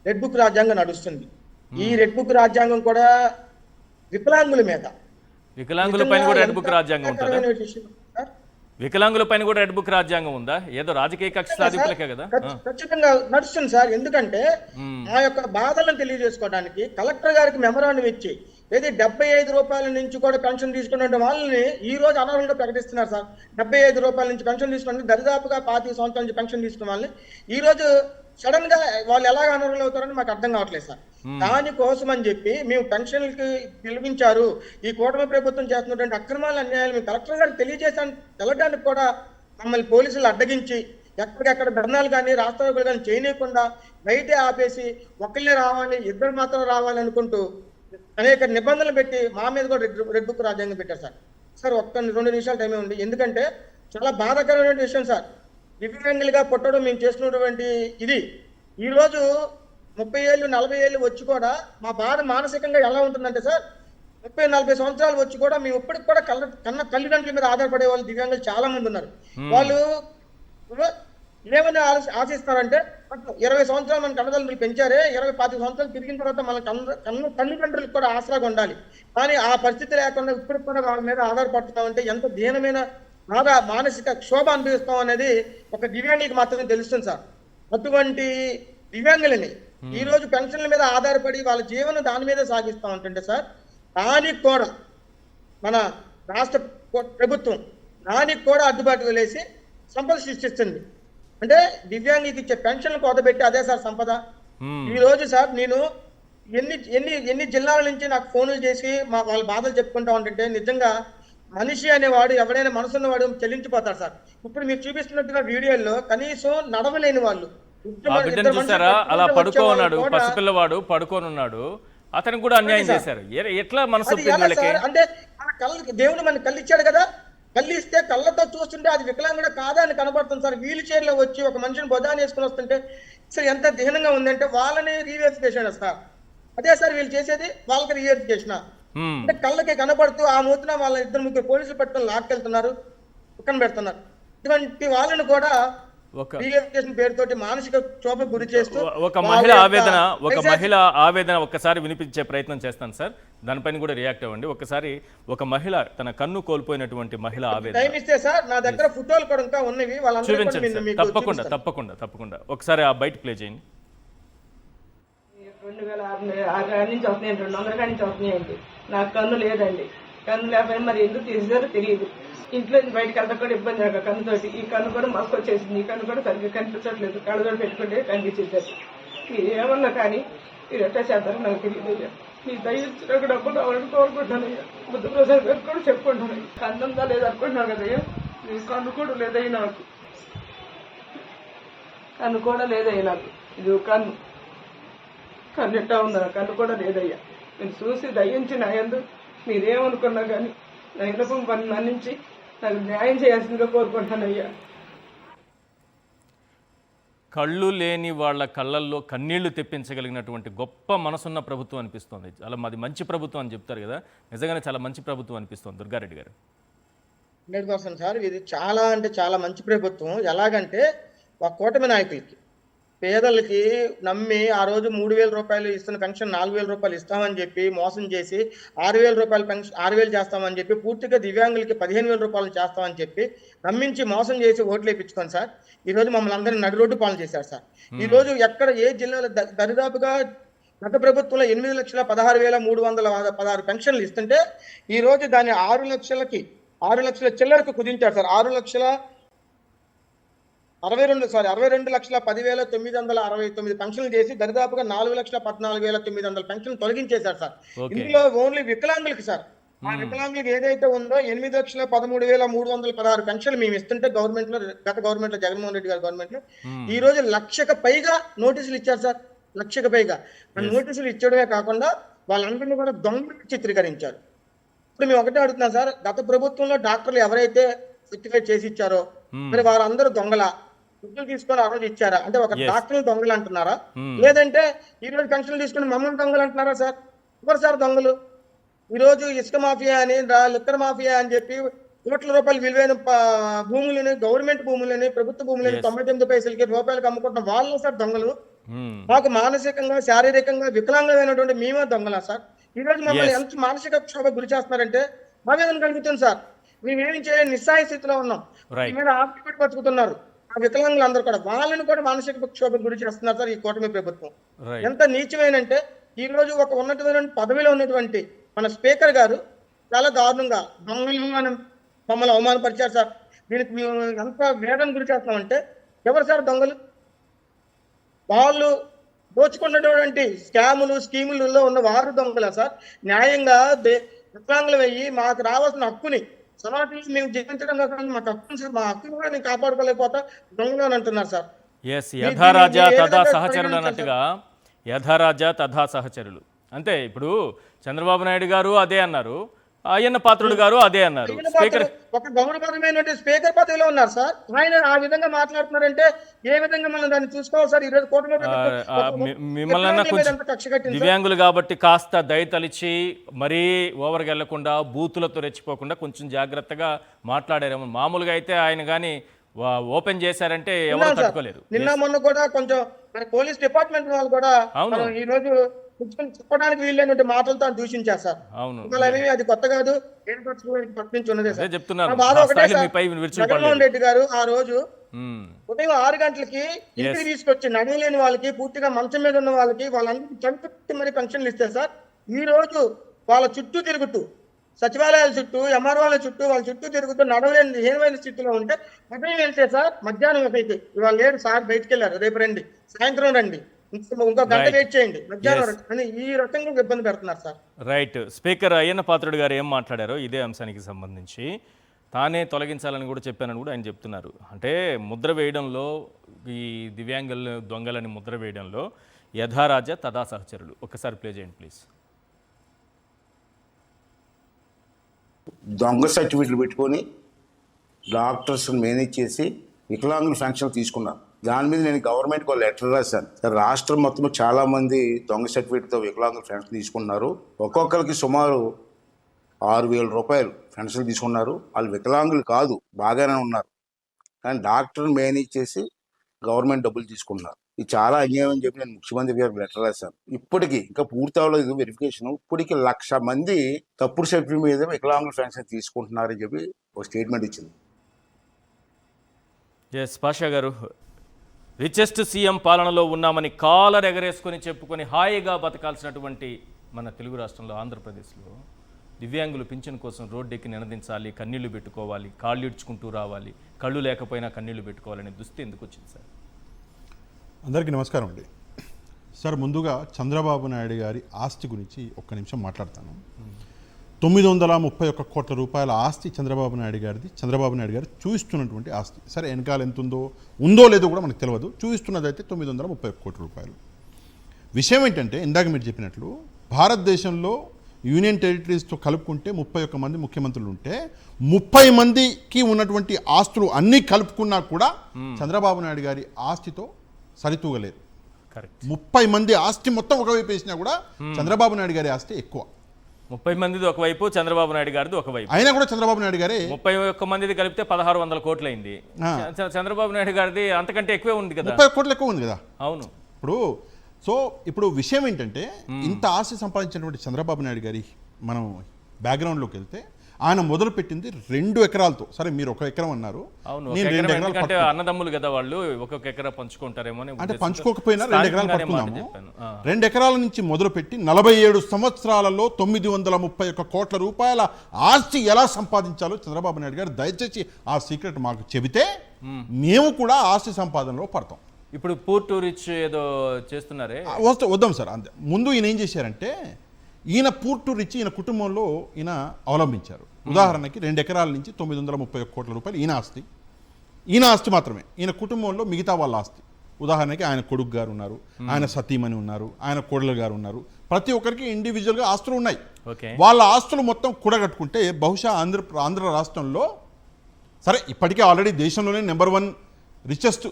రెడ్ బుక్ రాజ్యాంగం నడుస్తుంది. ఈ రెడ్ బుక్ రాజ్యాంగం కూడా వికలాంగుల మీద, వికలాంగుల పైన కూడా రెడ్ బుక్ రాజ్యాంగం ఉంటుందా? వికలాంగుల పైన కూడా రెడ్ బుక్ రాజ్యాంగం ఉందా? ఏదో రాజకీయ కక్ష సాధింపులకే కదా? ఖచ్చితంగా నడుస్తుంది సార్. ఎందుకంటే మా యొక్క బాధలను తెలియజేసుకోవడానికి కలెక్టర్ గారికి మెమరాండం ఇచ్చి ఏది 75 రూపాయల నుంచి కూడా పెన్షన్ తీసుకున్న వాళ్ళని ఈ రోజు అనర్హులుగా ప్రకటిస్తున్నారు సార్. 75 రూపాయల నుంచి పెన్షన్ తీసుకున్న దరిదాపుగా 25 సంవత్సరాల నుంచి పెన్షన్ తీసుకున్న వాళ్ళని ఈ రోజు సడన్ గా వాళ్ళు ఎలాగ అనర్హులు అవుతారని మాకు అర్థం కావట్లేదు సార్. దానికోసం అని చెప్పి మేము పెన్షన్లకి పిలిపించారు, ఈ కూటమి ప్రభుత్వం చేస్తున్నటువంటి అక్రమాల అన్యాయాలు మేము కలెక్టర్ గారికి తెలడానికి కూడా మమ్మల్ని పోలీసులు అడ్డగించి ఎక్కడికెక్కడ ధర్నాలు కానీ రాష్ట్రాలు కానీ చేయనీయకుండా బయటే ఆపేసి ఒకళ్ళే రావాలి, ఇద్దరు మాత్రం రావాలి అనుకుంటూ అనేక నిబంధనలు పెట్టి మా మీద కూడా రెడ్ బుక్ రాజ్యాంగం పెట్టారు సార్. సార్ 2 నిమిషాలు టైమే ఉంది, ఎందుకంటే చాలా బాధాకరమైన విషయం సార్. దివ్యాంగులుగా పుట్టడం మేము చేస్తున్నటువంటి ఇది ఈరోజు 30 ఏళ్ళు 40 ఏళ్ళు వచ్చి కూడా మా బాధ మానసికంగా ఎలా ఉంటుందంటే సార్, 30-40 సంవత్సరాలు వచ్చి కూడా మేము ఇప్పటికి కూడా కన్న తల్లిదండ్రుల మీద ఆధారపడే వాళ్ళు దివ్యాంగులు చాలా మంది ఉన్నారు. వాళ్ళు ఏమని ఆశిస్తారంటే 20 సంవత్సరాలు మన కన్నతల్లిదండ్రులు పెంచారే, 20-25 సంవత్సరాలు తిరిగిన తర్వాత మన కన్న తల్లిదండ్రులకు కూడా ఆసరాగా ఉండాలి. కానీ ఆ పరిస్థితి లేకుండా ఇప్పటికి కూడా వాళ్ళ మీద ఆధారపడుతున్నామంటే ఎంత దీనమైన బాగా మానసిక క్షోభ అనిపిస్తాం అనేది ఒక దివ్యాంగులకు మాత్రమే తెలుస్తుంది సార్. అటువంటి దివ్యాంగులని ఈ రోజు పెన్షన్ల మీద ఆధారపడి వాళ్ళ జీవనం దాని మీద సాగిస్తా ఉంటుంటే సార్, దానికి కూడా మన రాష్ట్ర ప్రభుత్వం దానికి కూడా అడ్డుబాటు వేసి సంపద సృష్టిస్తుంది. అంటే దివ్యాంగులకు ఇచ్చే పెన్షన్లు కోతబెట్టి అదే సార్ సంపద. ఈ రోజు సార్ నేను ఎన్ని జిల్లాల నుంచి నాకు ఫోన్లు చేసి వాళ్ళ బాధలు చెప్పుకుంటా ఉంటుంటే నిజంగా మనిషి అనేవాడు ఎవరైనా మనసున్నవాడు చెల్లించిపోతాడు సార్. ఇప్పుడు మీరు చూపిస్తున్నట్టుగా వీడియోల్లో కనీసం నడవలేని వాళ్ళు చూసారా, అలా పడుకోన్నాడు, పసిపిల్లవాడు పడుకోనున్నాడు, అతనికి కూడా అన్యాయం చేశారు. ఎట్లా మనసు అంటే దేవుడు మనకి కళ్ళు ఇచ్చాడు కదా, కళ్ళు ఇస్తే కళ్ళతో చూస్తుంటే అది వికలాంగుడు కాదా అని కనబడుతుంది సార్. వీల్ చైర్ లో వచ్చి ఒక మనిషిని బొదాన్ని వేసుకుని వస్తుంటే సార్ ఎంత దీనంగా ఉందంటే వాళ్ళని రీవెరిఫికేషన్ సార్. అదే సార్ వీళ్ళు చేసేది, వాళ్ళకి రీవెరిఫికేషన్ అంటే కళ్ళకి కనబడుతూ ఆ మూతున వాళ్ళ 2-3 పోలీసులు పట్టుకొని లాక్కెళ్తున్నారు, పక్కన పెడుతున్నారు. ఇటువంటి వాళ్ళని కూడా పేరుతోటి మానసిక క్షోభకు గురి చేస్తూ ఒక మహిళ ఆవేదన ఒక్కసారి వినిపించే ప్రయత్నం చేస్తాను సార్, దానిపైన కూడా రియాక్ట్ అవ్వండి. ఒక మహిళ తన కన్ను కోల్పోయినటువంటి మహిళ ఆవేదన టైం ఇస్తే సార్ నా దగ్గర ఫోటోలు కూడా ఇంకా ఉన్నవి, చూపించండి. తప్పకుండా ఒకసారి ఆ బయట ప్లే చేయండి. 2006 నుంచి వస్తున్నాయి, 200 కాడి నుంచి వస్తున్నాయండి. నాకు కన్ను లేదండి, కన్ను లేకపోయినా మరి ఎందుకు తీసేసారో తెలియదు. ఇంట్లో బయటకు వెళ్తా కూడా ఇబ్బంది కాక కన్నుతోటి ఈ కన్ను కూడా మస్తు వచ్చేసింది, ఈ కన్ను కూడా సరిగ్గా కనిపించట్లేదు, కళ్ళతో పెట్టుకుంటే కనిపించేది. మీరు ఏమన్నా కానీ మీరు ఎట్లా చేస్తారో నాకు తెలియదు. మీ దయచేసి డబ్బులు రావాలని కోరుకుంటున్నాను. బుద్ధ ప్రసాద్ గారు కూడా చెప్పుకుంటున్నాను, కన్నుందా లేదా అనుకుంటున్నాను కదయ్యా, మీ కన్ను కూడా లేదయ్యి, నాకు కన్ను కూడా లేదయ్యా, నాకు ఇది కన్ను ఎట్టా ఉందా, కన్ను కూడా లేదయ్యా. నేను చూసి దయించి నా యందు మీరేమనుకున్నా కానీ నా విన్నపం మన్నించి నాకు న్యాయం చేయాల్సిందిగా కోరుకుంటానయ్యా. కళ్ళు లేని వాళ్ళ కళ్ళల్లో కన్నీళ్లు తెప్పించగలిగినటువంటి గొప్ప మనసున్న ప్రభుత్వం అనిపిస్తోంది. చాలా మాది మంచి ప్రభుత్వం అని చెప్తారు కదా, నిజంగానే చాలా మంచి ప్రభుత్వం అనిపిస్తోంది. దుర్గారెడ్డి గారు 100% సార్, ఇది చాలా అంటే చాలా మంచి ప్రభుత్వం. ఎలాగంటే ఒక కూటమి నాయకులకి పేదలకి నమ్మి ఆ రోజు 3,000 రూపాయలు ఇస్తున్న పెన్షన్ 4,000 రూపాయలు ఇస్తామని చెప్పి మోసం చేసి 6,000 రూపాయలు పెన్షన్ 6,000 చేస్తామని చెప్పి పూర్తిగా దివ్యాంగులకి 15,000 రూపాయలు చేస్తామని చెప్పి నమ్మించి మోసం చేసి ఓట్లు వేయించుకోండి సార్. ఈ రోజు మమ్మల్ని అందరినీ నడి రోడ్డు పాలన చేశారు సార్. ఈ రోజు ఎక్కడ ఏ జిల్లాలో దరిదాపుగా గత ప్రభుత్వంలో 8,16,316 పెన్షన్లు ఇస్తుంటే ఈ రోజు దాన్ని 6 లక్షల చిల్లరకు కుదించారు సార్. 62,10,969 పెన్షన్లు చేసి దరిదాపుగా 4,14,900 పెన్షన్ తొలగించేశారు సార్. ఇందులో ఓన్లీ వికలాంగులకి సార్, ఆ వికలాంగులకి ఏదైతే ఉందో 8,13,316 పెన్షన్లు మేము ఇస్తుంటే గవర్నమెంట్ లో, గత గవర్నమెంట్ లో జగన్మోహన్ రెడ్డి గారి గవర్నమెంట్ లో ఈ రోజు 1,00,000కు పైగా నోటీసులు ఇచ్చారు సార్. 1,00,000కు పైగా నోటీసులు ఇచ్చడమే కాకుండా వాళ్ళందరినీ కూడా దొంగలు చిత్రీకరించారు. ఇప్పుడు మేము ఒకటే అడుగుతున్నాం సార్, గత ప్రభుత్వంలో డాక్టర్లు ఎవరైతే సర్టిఫికేట్ చేసి ఇచ్చారో మరి వారందరూ దొంగల దుడ్డులు తీసుకొని ఆ రోజు ఇచ్చారా? అంటే ఒక డాక్టర్లు దొంగలు అంటున్నారా, లేదంటే ఈ రోజు పెన్షన్లు తీసుకుని మమ్మల్ని దొంగలు అంటున్నారా సార్? ఎవరు సార్ దొంగలు? ఈ రోజు ఇసుక మాఫియా అని, లిక్కర్ మాఫియా అని చెప్పి కోట్ల రూపాయలు విలువైన భూములని, గవర్నమెంట్ భూములని, ప్రభుత్వ భూములని 99 పైసలకి రూపాయలకు అమ్ముకుంటున్న వాళ్ళు సార్ దొంగలు. మాకు మానసికంగా శారీరకంగా వికలాంగమైనటువంటి మేమే దొంగలా సార్? ఈ రోజు మమ్మల్ని ఎంత మానసిక క్షోభ గురి చేస్తున్నారంటే మావేదన కలుగుతుంది సార్. మేమేమి చేయలేని నిస్సాయ స్థితిలో ఉన్నాం. మీ మీద ఆపి పెట్టి బతుకుతున్నారు ఆ వికలాంగులు అందరూ కూడా, వాళ్ళని కూడా మానసిక క్షోభకు గురి చేస్తున్నారు సార్ ఈ కూటమి ప్రభుత్వం. ఎంత నీచమైనంటే ఈ రోజు ఒక ఉన్నతమైన పదవిలో ఉన్నటువంటి మన స్పీకర్ గారు చాలా దారుణంగా దొంగలు మమ్మల్ని అవమానపరిచారు సార్. దీనికి మేము ఎంత వేదన గురి చేస్తామంటే, ఎవరు సార్ దొంగలు? వాళ్ళు దోచుకున్నటువంటి స్కాములు స్కీములలో ఉన్న వారు దొంగలా సార్? న్యాయంగా వికలాంగులు వెయ్యి మాకు రావాల్సిన హక్కుని సమాజంలో మేము జీవించడం కాకుండా మాకు హక్కుని సార్, మా హక్కుని కూడా నేను కాపాడుకోలేకపోతా దొంగలు అని అంటున్నారు సార్. యథారాజా తథా సహచరులు అన్నట్టుగా, యథారాజా తథా సహచరులు అంతే. ఇప్పుడు చంద్రబాబు నాయుడు గారు అదే అన్నారు, అయ్యన్న పాత్రుడు గారు అదే అన్నారు. స్పీకర్ ఒక గౌరవప్రదమైన స్పీకర్ పదవిలో ఉన్నారు సార్, ఆయన ఆ విధంగా మాట్లాడుతున్నారంటే ఏ విధంగా మనం దాన్ని చూసుకోవాలి సార్? ఈరోజు మిమ్మల్ని కొంచెం దివ్యాంగులు కాబట్టి కాస్త దయతలిచి మరీ ఓవర్గా వెళ్లకుండా బూతులతో రెచ్చిపోకుండా కొంచెం జాగ్రత్తగా మాట్లాడారేమో. మామూలుగా అయితే ఆయన కానీ ఓపెన్ చేశారంటే ఎవరు తట్టుకోలేరు. నిన్న మొన్న కూడా కొంచెం మన పోలీస్ డిపార్ట్మెంట్ వాళ్ళు కూడా ఈ రోజు చెప్పడానికి వీళ్ళైనటువంటి మాటలతో దూషించారు సార్. అది కొత్త కాదు, జగన్మోహన్ రెడ్డి గారు ఆ రోజు ఉదయం 6 గంటలకి ఇంటికి తీసుకొచ్చి నడవలేని వాళ్ళకి, పూర్తిగా మంచం మీద ఉన్న వాళ్ళకి, వాళ్ళందరికీ చంపెట్టి మరి పెన్షన్లు ఇస్తే సార్, ఈ రోజు వాళ్ళ చుట్టూ తిరుగుతూ సచివాలయాల చుట్టూ, ఎంఆర్ఓల చుట్టూ, వాళ్ళ చుట్టూ తిరుగుతూ నడవలేని హీనమైన స్థితిలో ఉంటే ఉదయం వెళ్తే సార్ మధ్యాహ్నం ఒకటి ఇవాళ లేడు సార్, బయటికి వెళ్ళారు, రేపు రండి, సాయంత్రం రండి, ఇంకో గంట వెయిట్ చేయండి, మధ్యాహ్నం అని ఈ రకంగా ఇబ్బంది పెడుతున్నారు sir. Right. Speaker Ayyanna Patrudu గారు ఏం మాట్లాడారో ఇదే అంశానికి సంబంధించి తానే తొలగించాలని కూడా చెప్పానని కూడా ఆయన చెప్తున్నారు. అంటే ముద్ర వేయడంలో, ఈ దివ్యాంగుల దొంగలని ముద్ర వేయడంలో యథారాజా తథా సహచరులు ఒక్కసారి ప్లే చేయండి ప్లీజ్. దొంగ సర్టిఫికెట్లు పెట్టుకొని డాక్టర్స్ మేనేజ్ చేసి వికలాంగుల పెన్షన్ తీసుకున్నారు. దాని మీద నేను గవర్నమెంట్కి ఒక లెటర్ రాశాను. రాష్ట్రం మొత్తం చాలా మంది దొంగ సర్టిఫికేట్తో వికలాంగుల పెన్షన్ తీసుకున్నారు. ఒక్కొక్కరికి సుమారు 6,000 రూపాయలు పెన్షన్ తీసుకున్నారు. వాళ్ళు వికలాంగులు కాదు, బాగానే ఉన్నారు, కానీ డాక్టర్ మేనేజ్ చేసి గవర్నమెంట్ డబ్బులు తీసుకున్నారు. ఇది చాలా అన్యాయం అని చెప్పి నేను ముఖ్యమంత్రి గారికి లెటర్ రాశాను. ఇప్పటికీ ఇంకా పూర్తి అవ్వలేదు వెరిఫికేషన్. ఇప్పటికి 1,00,000 మంది తప్పుడు సర్టిఫికేట్ మీద వికలాంగుల పెన్షన్ తీసుకుంటున్నారని చెప్పి ఒక స్టేట్మెంట్ ఇచ్చింది. పాషా గారు, రిచెస్ట్ సీఎం పాలనలో ఉన్నామని కాలర్ ఎగరేసుకొని చెప్పుకొని హాయిగా బతకాల్సినటువంటి మన తెలుగు రాష్ట్రంలో, ఆంధ్రప్రదేశ్లో దివ్యాంగులు పింఛన్ కోసం రోడ్డెక్కి నినదించాలి, కన్నీళ్లు పెట్టుకోవాలి, కాళ్ళు ఇడ్చుకుంటూ రావాలి, కళ్ళు లేకపోయినా కన్నీళ్లు పెట్టుకోవాలనే దుస్థితి ఎందుకు వచ్చింది సార్? అందరికీ నమస్కారం అండి. సార్, ముందుగా చంద్రబాబు నాయుడు గారి ఆస్తి గురించి ఒక్క నిమిషం మాట్లాడతాను. 931 కోట్ల రూపాయల ఆస్తి చంద్రబాబు నాయుడు గారిది. చంద్రబాబు నాయుడు గారు చూపిస్తున్నటువంటి ఆస్తి. సరే, వెనకాల ఎంత ఉందో లేదో కూడా మనకు తెలియదు. చూపిస్తున్నది అయితే 931 కోట్ల రూపాయలు. విషయం ఏంటంటే, ఇందాక మీరు చెప్పినట్లు భారతదేశంలో యూనియన్ టెరిటరీస్తో కలుపుకుంటే 31 మంది ముఖ్యమంత్రులు ఉంటే 30 మందికి ఉన్నటువంటి ఆస్తులు అన్నీ కలుపుకున్నా కూడా చంద్రబాబు నాయుడు గారి ఆస్తితో సరితూగలేదు. 30 మంది ఆస్తి మొత్తం ఒకవైపు వేసినా కూడా చంద్రబాబు నాయుడు గారి ఆస్తి ఎక్కువ. 30 మందిది ఒకవైపు, చంద్రబాబు నాయుడు గారిది ఒకవైపు. అయినా కూడా చంద్రబాబు నాయుడు గారే 31 మందిది కలిపితే 1600 కోట్లు అయింది. చంద్రబాబు నాయుడు గారిది అంతకంటే ఎక్కువే ఉంది కదా, 30 కోట్లు ఎక్కువ ఉంది కదా. అవును. ఇప్పుడు విషయం ఏంటంటే, ఇంత ఆస్తి సంపాదించినటువంటి చంద్రబాబు నాయుడు గారి మనం బ్యాక్గ్రౌండ్లోకి వెళ్తే, ఆయన మొదలుపెట్టింది 2 ఎకరాలతో. సరే, మీరు 1 ఎకరం అన్నారు, అన్నదమ్ములు కదా వాళ్ళు, ఒక్కొక్క ఎకరా పంచుకుంటారేమో అంటే పంచుకోకపోయినా 2 ఎకరాలు పట్టుకున్నాము. 2 ఎకరాల నుంచి మొదలుపెట్టి 47 సంవత్సరాలలో 931 కోట్ల రూపాయల ఆస్తి ఎలా సంపాదించాలో చంద్రబాబు నాయుడు గారు దయచేసి ఆ సీక్రెట్ మాకు చెబితే మేము కూడా ఆస్తి సంపాదనలో పడతాం. ఇప్పుడు పూర్ టు రిచ్ ఏదో చేస్తున్నారే, వద్దాం సార్. అంతే. ముందు ఈయన ఏం చేశారంటే, ఈయన పూర్ టు రిచ్ ఈయన కుటుంబంలో ఈయన అవలంబించారు. ఉదాహరణకి 2 ఎకరాల నుంచి 931 కోట్ల రూపాయలు ఈయన ఆస్తి మాత్రమే. ఈయన కుటుంబంలో మిగతా వాళ్ళ ఆస్తి, ఉదాహరణకి ఆయన కొడుకు గారు ఉన్నారు, ఆయన సతీమణి ఉన్నారు, ఆయన కోడలు గారు ఉన్నారు. ప్రతి ఒక్కరికి ఇండివిజువల్గా ఆస్తులు ఉన్నాయి. వాళ్ళ ఆస్తులు మొత్తం కూడగట్టుకుంటే బహుశా ఆంధ్ర రాష్ట్రంలో, సరే ఇప్పటికే ఆల్రెడీ దేశంలోనే నెంబర్ 1 రిచెస్ట్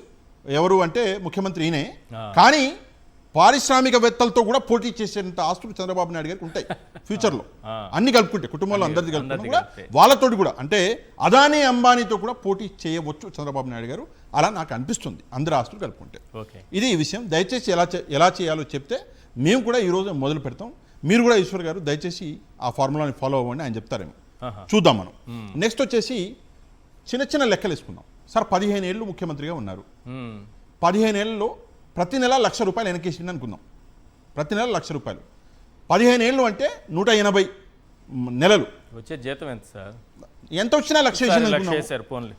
ఎవరు అంటే ముఖ్యమంత్రి ఈయనే, కానీ పారిశ్రామికవేత్తలతో కూడా పోటీ చేసేంత ఆస్తులు చంద్రబాబు నాయుడు గారికి ఉంటాయి ఫ్యూచర్లో. అన్ని కలుపుకుంటే, కుటుంబంలో అందరిది కలుపుకుంటే కూడా వాళ్ళతోటి కూడా, అంటే అదానీ అంబానీతో కూడా పోటీ చేయవచ్చు చంద్రబాబు నాయుడు గారు. అలా నాకు అనిపిస్తుంది, అందరి ఆస్తులు కలుపుకుంటే. ఇది ఈ విషయం. దయచేసి ఎలా చేయాలో చెప్తే మేము కూడా ఈరోజు మొదలు పెడతాం. మీరు కూడా ఈశ్వర్ గారు దయచేసి ఆ ఫార్ములాని ఫాలో అవ్వండి, ఆయన చెప్తారేమో చూద్దాం మనం. నెక్స్ట్ వచ్చేసి చిన్న లెక్కలు వేసుకుందాం సార్. 15 ఏళ్ళు ముఖ్యమంత్రిగా ఉన్నారు. 15 ఏళ్ళలో ప్రతి నెల 1,00,000 రూపాయలు వెనకేసింది అనుకుందాం. ప్రతి నెల 1,00,000 రూపాయలు. 15 ఏళ్ళు అంటే 180 నెలలు వచ్చే జీతం ఎంత సార్? ఎంత వచ్చినా లక్ష వేసారు పోన్లీ.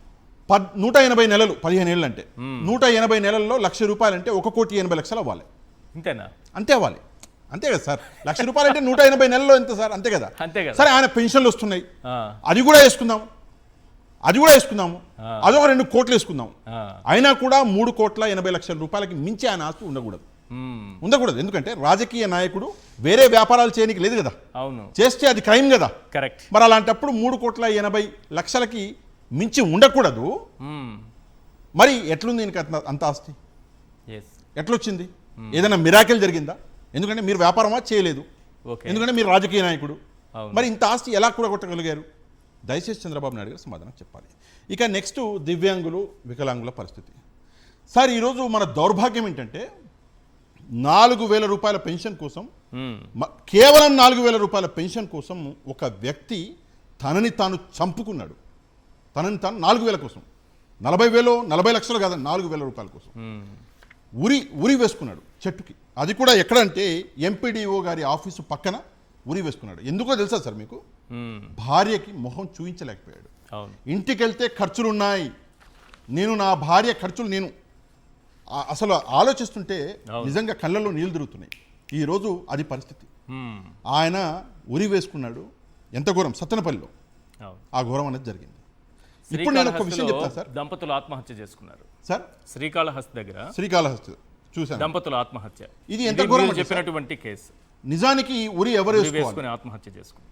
180 నెలలు 15 ఏళ్ళు అంటే 180 నెలల్లో ₹1,00,000 అంటే 1,80,00,000 అవ్వాలి. ఇంతేనా? అంతే అవ్వాలి. అంతే కదా సార్, ₹1,00,000 అంటే 180 నెలల్లో ఎంత సార్? అంతే కదా. సరే ఆయన పెన్షన్లు వస్తున్నాయి, అది కూడా వేసుకుందాము, అదొక 2 కోట్లు వేసుకుందాం. అయినా కూడా ₹3,80,00,000 మించి ఆయన ఆస్తి ఉండకూడదు. ఎందుకంటే రాజకీయ నాయకుడు వేరే వ్యాపారాలు చేయడానికి లేదు కదా, అవును, చేస్తే అది క్రైమ్ కదా. కరెక్ట్. మరి అలాంటప్పుడు 3,80,00,000కి మించి ఉండకూడదు. మరి ఎట్లుంది ఈయనకి అంత ఆస్తి? ఎట్లొచ్చింది? ఏదైనా మిరాకిల్ జరిగిందా? ఎందుకంటే మీరు వ్యాపారమా చేయలేదు, ఎందుకంటే మీరు రాజకీయ నాయకుడు. మరి ఇంత ఆస్తి ఎలా కూడగొట్టగలిగారు? దయచేసి చంద్రబాబు నాయుడు గారు సమాధానం చెప్పాలి. ఇక నెక్స్ట్ దివ్యాంగులు, వికలాంగుల పరిస్థితి. సార్ ఈరోజు మన దౌర్భాగ్యం ఏంటంటే ₹4,000 పెన్షన్ కోసం, కేవలం ₹4,000 పెన్షన్ కోసం ఒక వ్యక్తి తనని తాను చంపుకున్నాడు. తనని తాను 4,000 కోసం, 40 లక్షలు కాదండి, ₹4,000 కోసం ఉరి వేసుకున్నాడు చెట్టుకి. అది కూడా ఎక్కడంటే ఎంపీడీఓ గారి ఆఫీసు పక్కన ఉరి వేసుకున్నాడు. ఎందుకో తెలుసా సార్ మీకు? భార్యకి మొహం చూయించలేకపోయాడు. ఇంటికి వెళ్తే ఖర్చులున్నాయి, నా భార్య ఖర్చులు నేను అసలు ఆలోచిస్తుంటే నిజంగా కళ్ళల్లో నీళ్లు తిరుగుతున్నాయి. ఈరోజు అది పరిస్థితి. ఆయన ఉరి వేసుకున్నాడు. ఎంత ఘోరం! సత్తెనపల్లిలో ఆ ఘోరం అనేది జరిగింది. ఇప్పుడు నేను ఒక విషయం చెప్తాను సార్. దంపతులు ఆత్మహత్య చేసుకున్నారు సార్, శ్రీకాళహస్తి దగ్గర. శ్రీకాళహస్తి చూసాను, దంపతుల ఆత్మహత్య. ఇది ఎంత ఘోరం చెప్పినటువంటి కేసు. నిజానికి ఉరి ఎవరు వేసుకుని ఆత్మహత్య చేసుకుని,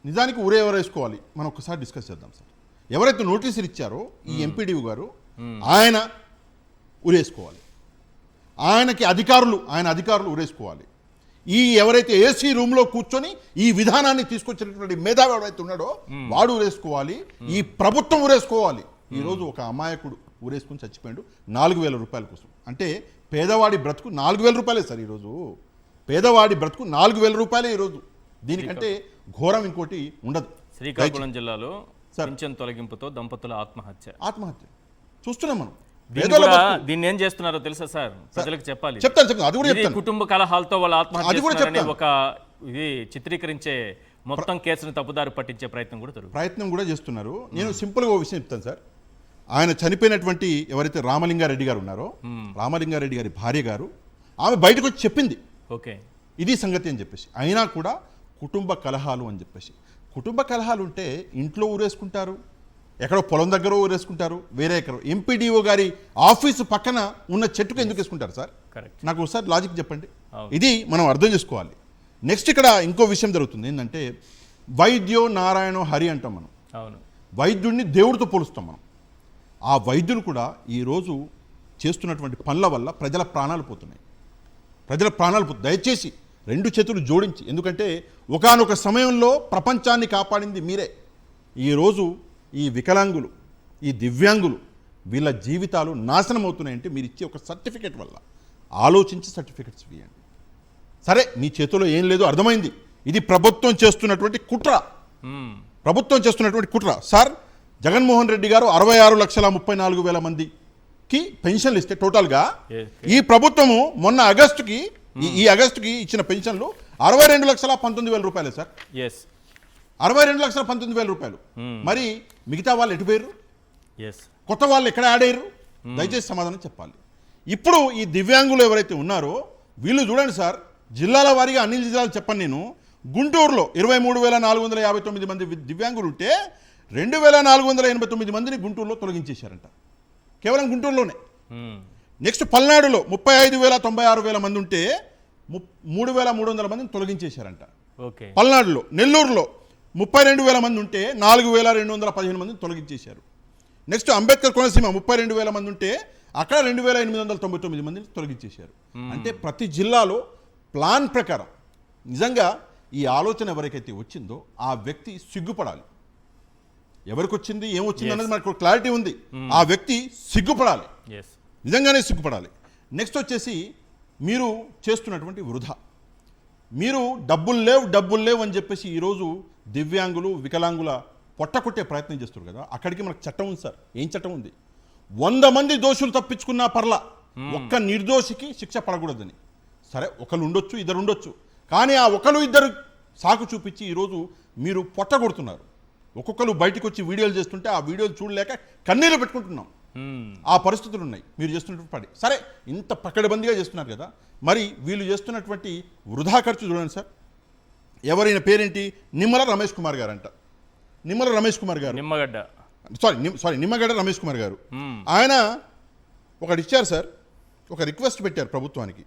నిజానికి ఉరి ఎవరు వేసుకోవాలి మనం ఒకసారి డిస్కస్ చేద్దాం సార్. ఎవరైతే నోటీసులు ఇచ్చారో ఈ ఎంపీడీఓ గారు, ఆయన ఉరేసుకోవాలి. ఆయన అధికారులు ఉరేసుకోవాలి. ఈ ఎవరైతే ఏసీ రూమ్లో కూర్చొని ఈ విధానాన్ని తీసుకొచ్చినటువంటి మేధావి ఎవరైతే ఉన్నాడో వాడు ఉరేసుకోవాలి. ఈ ప్రభుత్వం ఉరేసుకోవాలి. ఈరోజు ఒక అమాయకుడు ఉరేసుకుని చచ్చిపోయాడు ₹4,000 కోసం. అంటే పేదవాడి బ్రతుకు ₹4,000 సార్. ఈరోజు పేదవాడి బ్రతుకు ₹4,000 ఈరోజు. దీనికంటే ఘోరం ఇంకోటి ఉండదు. శ్రీకాకుళం జిల్లాలో పింఛన్ తొలగింపుతో దంపతుల ఆత్మహత్య చూస్తున్నాం మనం. దీన్ని ఏం చేస్తున్నారో తెలుసా సార్? ప్రజలకు చెప్పాలి. చెప్తాను, అది కూడా చెప్తాను. కుటుంబ కలహాలతో వాళ్ళ ఆత్మహత్య ఒక ఇది చిత్రీకరించే మొత్తం కేసును తప్పుదారి పట్టించే ప్రయత్నం కూడా చేస్తున్నారు. నేను సింపుల్గా ఒక విషయం చెప్తాను సార్. ఆయన చనిపోయినటువంటి ఎవరైతే రామలింగారెడ్డి గారు ఉన్నారో, రామలింగారెడ్డి గారి భార్య గారు, ఆమె బయటకు వచ్చి చెప్పింది ఇది సంగతి అని చెప్పేసి. అయినా కూడా కుటుంబ కలహాలు అని చెప్పేసి. కుటుంబ కలహాలు ఉంటే ఇంట్లో ఊరేసుకుంటారు, ఎక్కడో పొలం దగ్గర ఊరేసుకుంటారు, వేరే ఎక్కడో ఎంపీడీఓ గారి ఆఫీసు పక్కన ఉన్న చెట్టుకు ఎందుకు వేసుకుంటారు సార్? నాకు ఒకసారి లాజిక్ చెప్పండి. ఇది మనం అర్థం చేసుకోవాలి. నెక్స్ట్ ఇక్కడ ఇంకో విషయం జరుగుతుంది ఏంటంటే, వైద్యో నారాయణో హరి అంటాం మనం. వైద్యుడిని దేవుడితో పోలుస్తాం మనం. ఆ వైద్యులు కూడా ఈరోజు చేస్తున్నటువంటి పనుల వల్ల ప్రజల ప్రాణాలు పోతున్నాయి. దయచేసి 2 చేతులు జోడించి, ఎందుకంటే ఒకానొక సమయంలో ప్రపంచాన్ని కాపాడింది మీరే. ఈరోజు ఈ వికలాంగులు, ఈ దివ్యాంగులు, వీళ్ళ జీవితాలు నాశనం అవుతున్నాయంటే మీరు ఇచ్చే ఒక సర్టిఫికేట్ వల్ల. ఆలోచించి సర్టిఫికేట్స్ ఇవ్వండి. సరే, మీ చేతిలో ఏం లేదో అర్థమైంది. ఇది ప్రభుత్వం చేస్తున్నటువంటి కుట్ర. సార్, జగన్మోహన్ రెడ్డి గారు 66,34,000 మందికి పెన్షన్లు ఇస్తే టోటల్గా ఈ ప్రభుత్వము మొన్న ఆగస్టుకి ఇచ్చిన పెన్షన్లు ₹62,19,000 సార్. 62,19,000. మరి మిగతా వాళ్ళు ఎటు పోయారు? కొత్త వాళ్ళు ఎక్కడ యాడ్ అయ్యారు? దయచేసి సమాధానం చెప్పాలి. ఇప్పుడు ఈ దివ్యాంగులు ఎవరైతే ఉన్నారో వీళ్ళు చూడండి సార్, జిల్లాల వారీగా అన్ని జిల్లాలు చెప్పండి నేను. గుంటూరులో 23,459 మంది దివ్యాంగులు ఉంటే 2,489 మందిని గుంటూరులో తొలగించేశారంట, కేవలం గుంటూరులోనే. నెక్స్ట్ పల్నాడులో 35,96,000 మంది ఉంటే 3,300 మందిని తొలగించేశారంట పల్నాడులో. నెల్లూరులో 32,000 మంది ఉంటే 4,215 మందిని తొలగించేశారు. నెక్స్ట్ అంబేద్కర్ కోనసీమ 32,000 మంది ఉంటే అక్కడ 2,899 మందిని తొలగించేశారు. అంటే ప్రతి జిల్లాలో ప్లాన్ ప్రకారం నిజంగా ఈ ఆలోచన ఎవరికైతే వచ్చిందో ఆ వ్యక్తి సిగ్గుపడాలి. ఎవరికి వచ్చింది, ఏమొచ్చింది అనేది మనకు క్లారిటీ ఉంది. ఆ వ్యక్తి సిగ్గుపడాలి, నిజంగానే సిగ్గుపడాలి. నెక్స్ట్ వచ్చేసి మీరు చేస్తున్నటువంటి వృధా. మీరు డబ్బులు లేవు అని చెప్పేసి ఈరోజు దివ్యాంగులు, వికలాంగుల పొట్టకొట్టే ప్రయత్నం చేస్తారు కదా. అక్కడికి మనకు చట్టం ఉంది సార్. ఏం చట్టం ఉంది? 100 మంది దోషులు తప్పించుకున్నా పర్లా, ఒక్క నిర్దోషికి శిక్ష పడకూడదని. సరే, ఒకరు ఉండొచ్చు, ఇద్దరు ఉండొచ్చు, కానీ ఆ ఒకరు ఇద్దరు సాకు చూపించి ఈరోజు మీరు పొట్టగొడుతున్నారు. ఒక్కొక్కరు బయటకు వచ్చి వీడియోలు చేస్తుంటే ఆ వీడియోలు చూడలేక కన్నీళ్ళు పెట్టుకుంటున్నాం. ఆ పరిస్థితులు ఉన్నాయి మీరు చేస్తున్నటువంటి పని. సరే, ఇంత పకడ్బందీగా చేస్తున్నారు కదా, మరి వీళ్ళు చేస్తున్నటువంటి వృధా ఖర్చు చూడండి సార్. ఎవరైనా పేరేంటి, నిమ్మల రమేష్ కుమార్ గారు అంట. నిమ్మల రమేష్ కుమార్ గారు, నిమ్మగడ్డ రమేష్ కుమార్ గారు, ఆయన ఒకటి ఇచ్చారు సార్, ఒక రిక్వెస్ట్ పెట్టారు ప్రభుత్వానికి.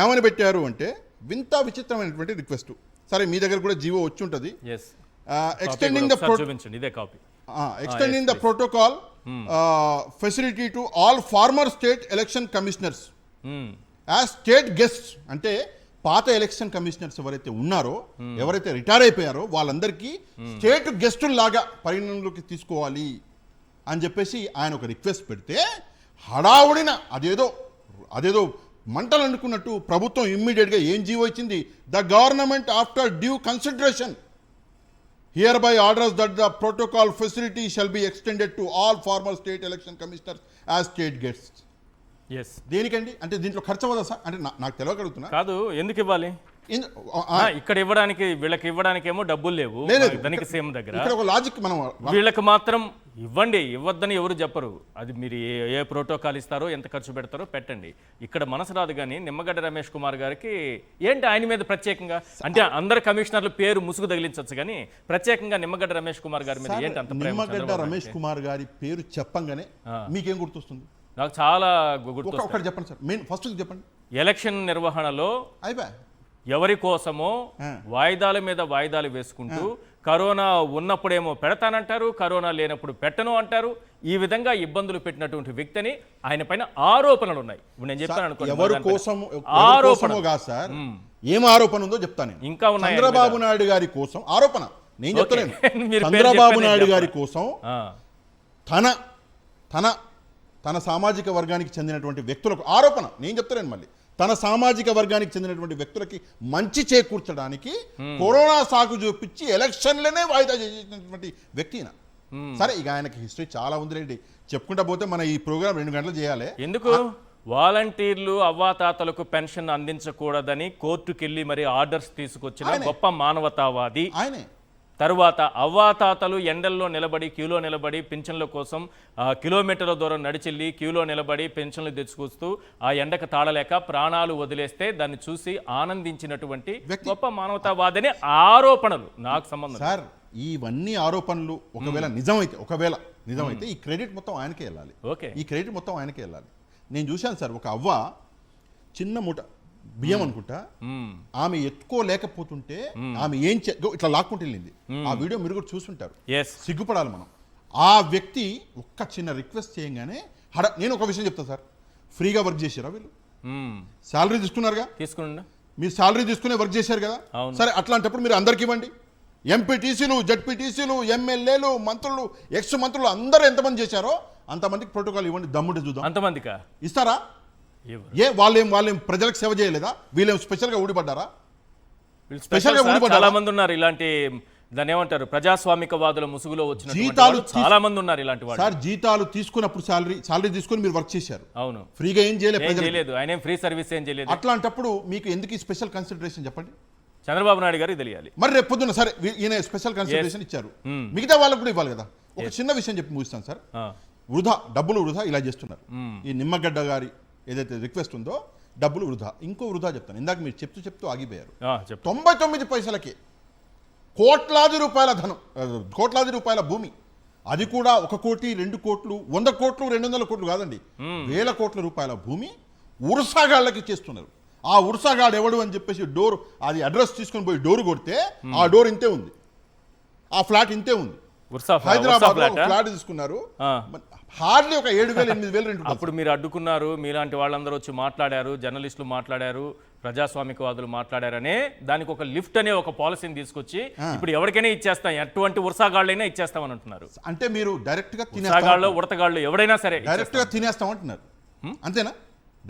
ఏమని పెట్టారు అంటే వింత విచిత్రమైనటువంటి రిక్వెస్ట్. సరే, మీ దగ్గర కూడా జీవో వచ్చి ఉంటుంది. Extending the protocol facility to all former state election commissioners as state guests. అంటే పాత ఎలక్షన్ కమిషనర్స్ ఎవరైతే ఉన్నారో, ఎవరైతే రిటైర్ అయిపోయారో వాళ్ళందరికీ స్టేట్ గెస్టుల్లాగా పరిగణనలోకి తీసుకోవాలి అని చెప్పేసి ఆయన ఒక రిక్వెస్ట్ పెడితే, హడావుడిన అదేదో మంటలు అనుకున్నట్టు ప్రభుత్వం ఇమ్మీడియట్గా ఏం జీవో ఇచ్చింది, the government after due consideration hereby orders that the protocol facility shall be extended to all former state election commissioners as state guests. దేనికండి అంటే దీంట్లో ఖర్చు అవ్వదా సార్? అంటే నాకు తెలియగలుగుతున్నా కాదు, ఎందుకు ఇవ్వాలి? ఇక్కడ ఇవ్వడానికి, వీళ్ళకి ఇవ్వడానికి ఏమో డబ్బులు లేవు దానికి సీఎం దగ్గర. ఇక్కడ ఒక లాజిక్ మనం వీళ్ళకి మాత్రం ఇవ్వండి, ఇవ్వద్దని ఎవరు చెప్పరు. అది మీరు ఏ ప్రోటోకాల్ ఇస్తారో, ఎంత ఖర్చు పెడతారో పెట్టండి. ఇక్కడ మనసు రాదు. కానీ నిమ్మగడ్డ రమేష్ కుమార్ గారికి ఏంటి ఆయన మీద ప్రత్యేకంగా, అంటే అందరు కమిషనర్ల పేరు ముసుగు తగిలించవచ్చు, కానీ ప్రత్యేకంగా నిమ్మగడ్డ రమేష్ కుమార్ గారి మీద ఏంటి అంత ప్రేమ? నిమ్మగడ్డ రమేష్ కుమార్ గారి పేరు చెప్పంగానే మీకేం గుర్తొస్తుంది? నాకు చాలా గుర్తు. ఒకటి చెప్పండి సార్, మెయిన్ ఫస్ట్ చెప్పండి. ఎలక్షన్ నిర్వహణలో అయిపోయా ఎవరి కోసమో వాయిదాల మీద వాయిదాలు వేసుకుంటూ, కరోనా ఉన్నప్పుడేమో పెడతానంటారు, కరోనా లేనప్పుడు పెట్టను అంటారు. ఈ విధంగా ఇబ్బందులు పెట్టినటువంటి వ్యక్తిని ఆయన పైన ఆరోపణలు ఉన్నాయి. నేను చెప్తాను అనుకోండి, ఎవరి కోసమో కాదు సార్, ఏం ఆరోపణ ఉందో చెప్తాను. ఇంకా ఉన్నాయి. చంద్రబాబు నాయుడు గారి కోసం ఆరోపణ నేను చెప్తాను. చంద్రబాబు నాయుడు గారి కోసం తన సామాజిక వర్గానికి చెందినటువంటి వ్యక్తులకు ఆరోపణ నేను చెప్తాను. మళ్ళీ తన సామాజిక వర్గానికి చెందినటువంటి వ్యక్తులకి మంచి చేకూర్చడానికి కరోనా సాకు చూపించి ఎలక్షన్లనే వాయిదా చేసినటువంటి వ్యక్తి. సరే, ఇక ఆయనకి హిస్టరీ చాలా ఉందిలేండి, చెప్పుకుంటా పోతే మన ఈ ప్రోగ్రామ్ 2 గంటలు చేయాలి. ఎందుకు వాలంటీర్లు అవ్వాతాతలకు పెన్షన్ అందించకూడదని కోర్టుకెళ్ళి మరి ఆర్డర్స్ తీసుకొచ్చిన గొప్ప మానవతావాది ఆయనే. తరువాత అవ్వాతాతలు ఎండల్లో నిలబడి, క్యూలో నిలబడి పెన్షన్ల కోసం కిలోమీటర్ల దూరం నడిచెళ్ళి క్యూలో నిలబడి పెన్షన్లు తెచ్చుకొస్తూ ఆ ఎండకు తాళలేక ప్రాణాలు వదిలేస్తే దాన్ని చూసి ఆనందించినటువంటి గొప్ప మానవతావాదని ఆరోపణలు. నాకు సంబంధం సార్, ఇవన్నీ ఆరోపణలు ఒకవేళ నిజమైతే ఈ క్రెడిట్ మొత్తం ఆయనకే వెళ్ళాలి. ఈ క్రెడిట్ మొత్తం ఆయనకే వెళ్ళాలి. నేను చూశాను సార్, ఒక అవ్వ చిన్న మూట బియ్యం అనుకుంటా, ఆమె ఎత్తుకోలేకపోతుంటే ఆమె ఏం ఇట్లా లాక్కుంటూ వెళ్ళింది. ఆ వీడియో మీరు కూడా చూసుంటారు. సిగ్గుపడాలి మనం. ఆ వ్యక్తి ఒక్క చిన్న రిక్వెస్ట్ చేయగానే నేను ఒక విషయం చెప్తాను సార్, ఫ్రీగా వర్క్ చేశారా వీళ్ళు? శాలరీ తీసుకున్నారుగా, మీరు శాలరీ తీసుకునే వర్క్ చేశారు కదా. సరే, అట్లాంటప్పుడు మీరు అందరికి ఇవ్వండి. ఎంపీటీసీలు, జడ్పీటీసీలు, ఎమ్మెల్యేలు, మంత్రులు, ఎక్స్ మంత్రులు అందరూ ఎంతమంది చేశారో అంతమందికి ప్రోటోకాల్ ఇవ్వండి. దమ్ముంటే చూద్దాం. అంతమందికా ఇస్తారా? వాళ్ళేం ప్రజలకు సేవ చేయలేదా? వీళ్ళేం స్పెషల్గా ఊడిపడ్డారా? స్పెషల్గా ఊడిపడ్డారు. చాలా మంది ఉన్నారు ఇలాంటి, దాన్ని ఏమంటారు, ప్రజాస్వామికవాదుల ముసుగులో వచ్చిన జీతాలు చాలా మంది ఉన్నారు ఇలాంటి వాళ్ళు. సార్, జీతాలు తీసుకున్నప్పుడు శాలరీ తీసుకుని మీరు వర్క్ చేశారు. అవును, ఫ్రీగా ఏం చేయలేదు. ఆయన ఫ్రీ సర్వీస్ ఏం చేయలేదు. అట్లాంటప్పుడు మీకు ఎందుకు ఈ స్పెషల్ కన్సిడరేషన్ చెప్పండి? చంద్రబాబు నాయుడు గారికి తెలియాలి. మరి రేపు పొద్దున్న సరే ఈయన స్పెషల్ కన్సిడరేషన్ ఇచ్చారు, మిగతా వాళ్ళకు కూడా ఇవ్వాలి కదా. ఒక చిన్న విషయం చెప్పి ముగిస్తాను సార్. డబ్బులు వృధా ఇలా చేస్తున్నారు. ఈ నిమ్మగడ్డ గారి ఏదైతే రిక్వెస్ట్ ఉందో డబ్బులు వృధా. ఇంకో వృధా చెప్తాను. ఇందాక మీరు చెప్తూ ఆగిపోయారు. 99 పైసలకి కోట్లాది రూపాయల భూమి, అది కూడా 1 కోటి 2 కోట్లు 100 కోట్లు 200 కోట్లు కాదండి, వేల కోట్ల రూపాయల భూమి ఉర్సాగాళ్ళకి చేస్తున్నారు. ఆ ఉర్సాగాడు ఎవడు అని చెప్పేసి డోర్ అది అడ్రస్ తీసుకొని పోయి డోర్ కొడితే ఆ డోర్ ఇంతే ఉంది, ఆ ఫ్లాట్ ఇంతే ఉంది. హైదరాబాద్ లో ఫ్లాట్ తీసుకున్నారు, హార్డ్లీ ఒక 7,000-8,000 రెంట్. అప్పుడు మీరు అడ్డుకున్నారు, మీలాంటి వాళ్ళందరూ వచ్చి మాట్లాడారు, జర్నలిస్టులు మాట్లాడారు, ప్రజాస్వామికవాదులు మాట్లాడారనే దానికి ఒక లిఫ్ట్ అనే ఒక పాలసీని తీసుకొచ్చి ఇప్పుడు ఎవరికైనా ఇచ్చేస్తాం, ఎటువంటి ఉర్సాగాళ్ళైనా ఇచ్చేస్తామని అంటున్నారు. అంటే మీరు డైరెక్ట్ గా ఉర్సాగాళ్ళు ఉడతగాళ్ళు ఎవరైనా సరే డైరెక్ట్ గా తినేస్తాం అంటున్నారు, అంతేనా?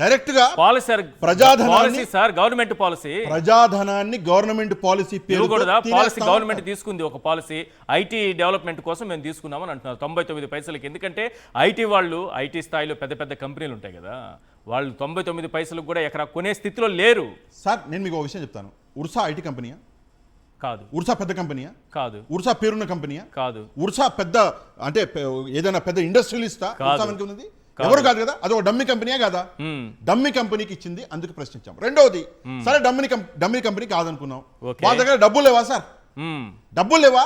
డైరెక్ట్ గా పాలసీ సార్, గవర్నమెంట్ పాలసీ, ప్రజాధనాన్ని గవర్నమెంట్ పాలసీ పేరు కూడా పాలసీ గవర్నమెంట్ తీసుకుంది. ఒక పాలసీ ఐటీ డెవలప్మెంట్ కోసం మేము తీసుకున్నామని అంటున్నారు 99 పైసలకి. ఎందుకంటే ఐటీ స్థాయిలో పెద్ద పెద్ద కంపెనీలు ఉంటాయి కదా, వాళ్ళు 99 పైసలకు కూడా ఎకరా కొనే స్థితిలో లేరు. సార్, నేను మీకు ఒక విషయం చెప్తాను. ఉర్సా ఐటీ కంపెనీయా? కాదు. ఉర్సా పెద్ద కంపెనీయా? కాదు. ఉర్సా పేరున్న కంపెనీయా? కాదు. ఉర్సా పెద్ద అంటే ఏదైనా పెద్ద ఇండస్ట్రియలిస్టా? ఉన్నది ఎవరు కాదు కదా, అది ఒక డమ్మీ కంపెనీయా కాదా? డమ్మీ కంపెనీకి ఇచ్చింది, అందుకు ప్రశ్నించాం. రెండవది, సరే డమ్మీ కంపెనీ కాదనుకున్నాం, వాళ్ళ దగ్గర డబ్బులు లేవా సార్? డబ్బులు లేవా?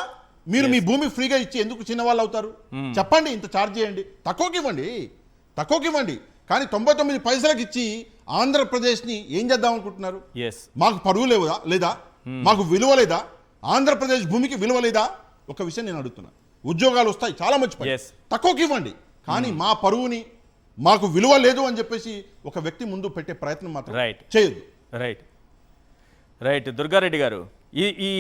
మీరు మీ భూమి ఫ్రీగా ఇచ్చి ఎందుకు చిన్న వాళ్ళు అవుతారు? చెప్పండి, ఇంత ఛార్జ్ చేయండి, తక్కువకి ఇవ్వండి. కానీ 99 పైసలకు ఇచ్చి ఆంధ్రప్రదేశ్ని ఏం చేద్దాం అనుకుంటున్నారు? మాకు పరువు లేదా? మాకు విలువ లేదా? ఆంధ్రప్రదేశ్ భూమికి విలువ లేదా? ఒక విషయం నేను అడుగుతున్నా. ఉద్యోగాలు వస్తాయి, చాలా మంచి పని, తక్కువకి ఇవ్వండి. కానీ మా పరువుని, మాకు విలువ లేదు అని చెప్పేసి ఒక వ్యక్తి ముందు పెట్టే ప్రయత్నం మాత్రం చేయొద్దు. రైట్ దుర్గారెడ్డి గారు, ఈ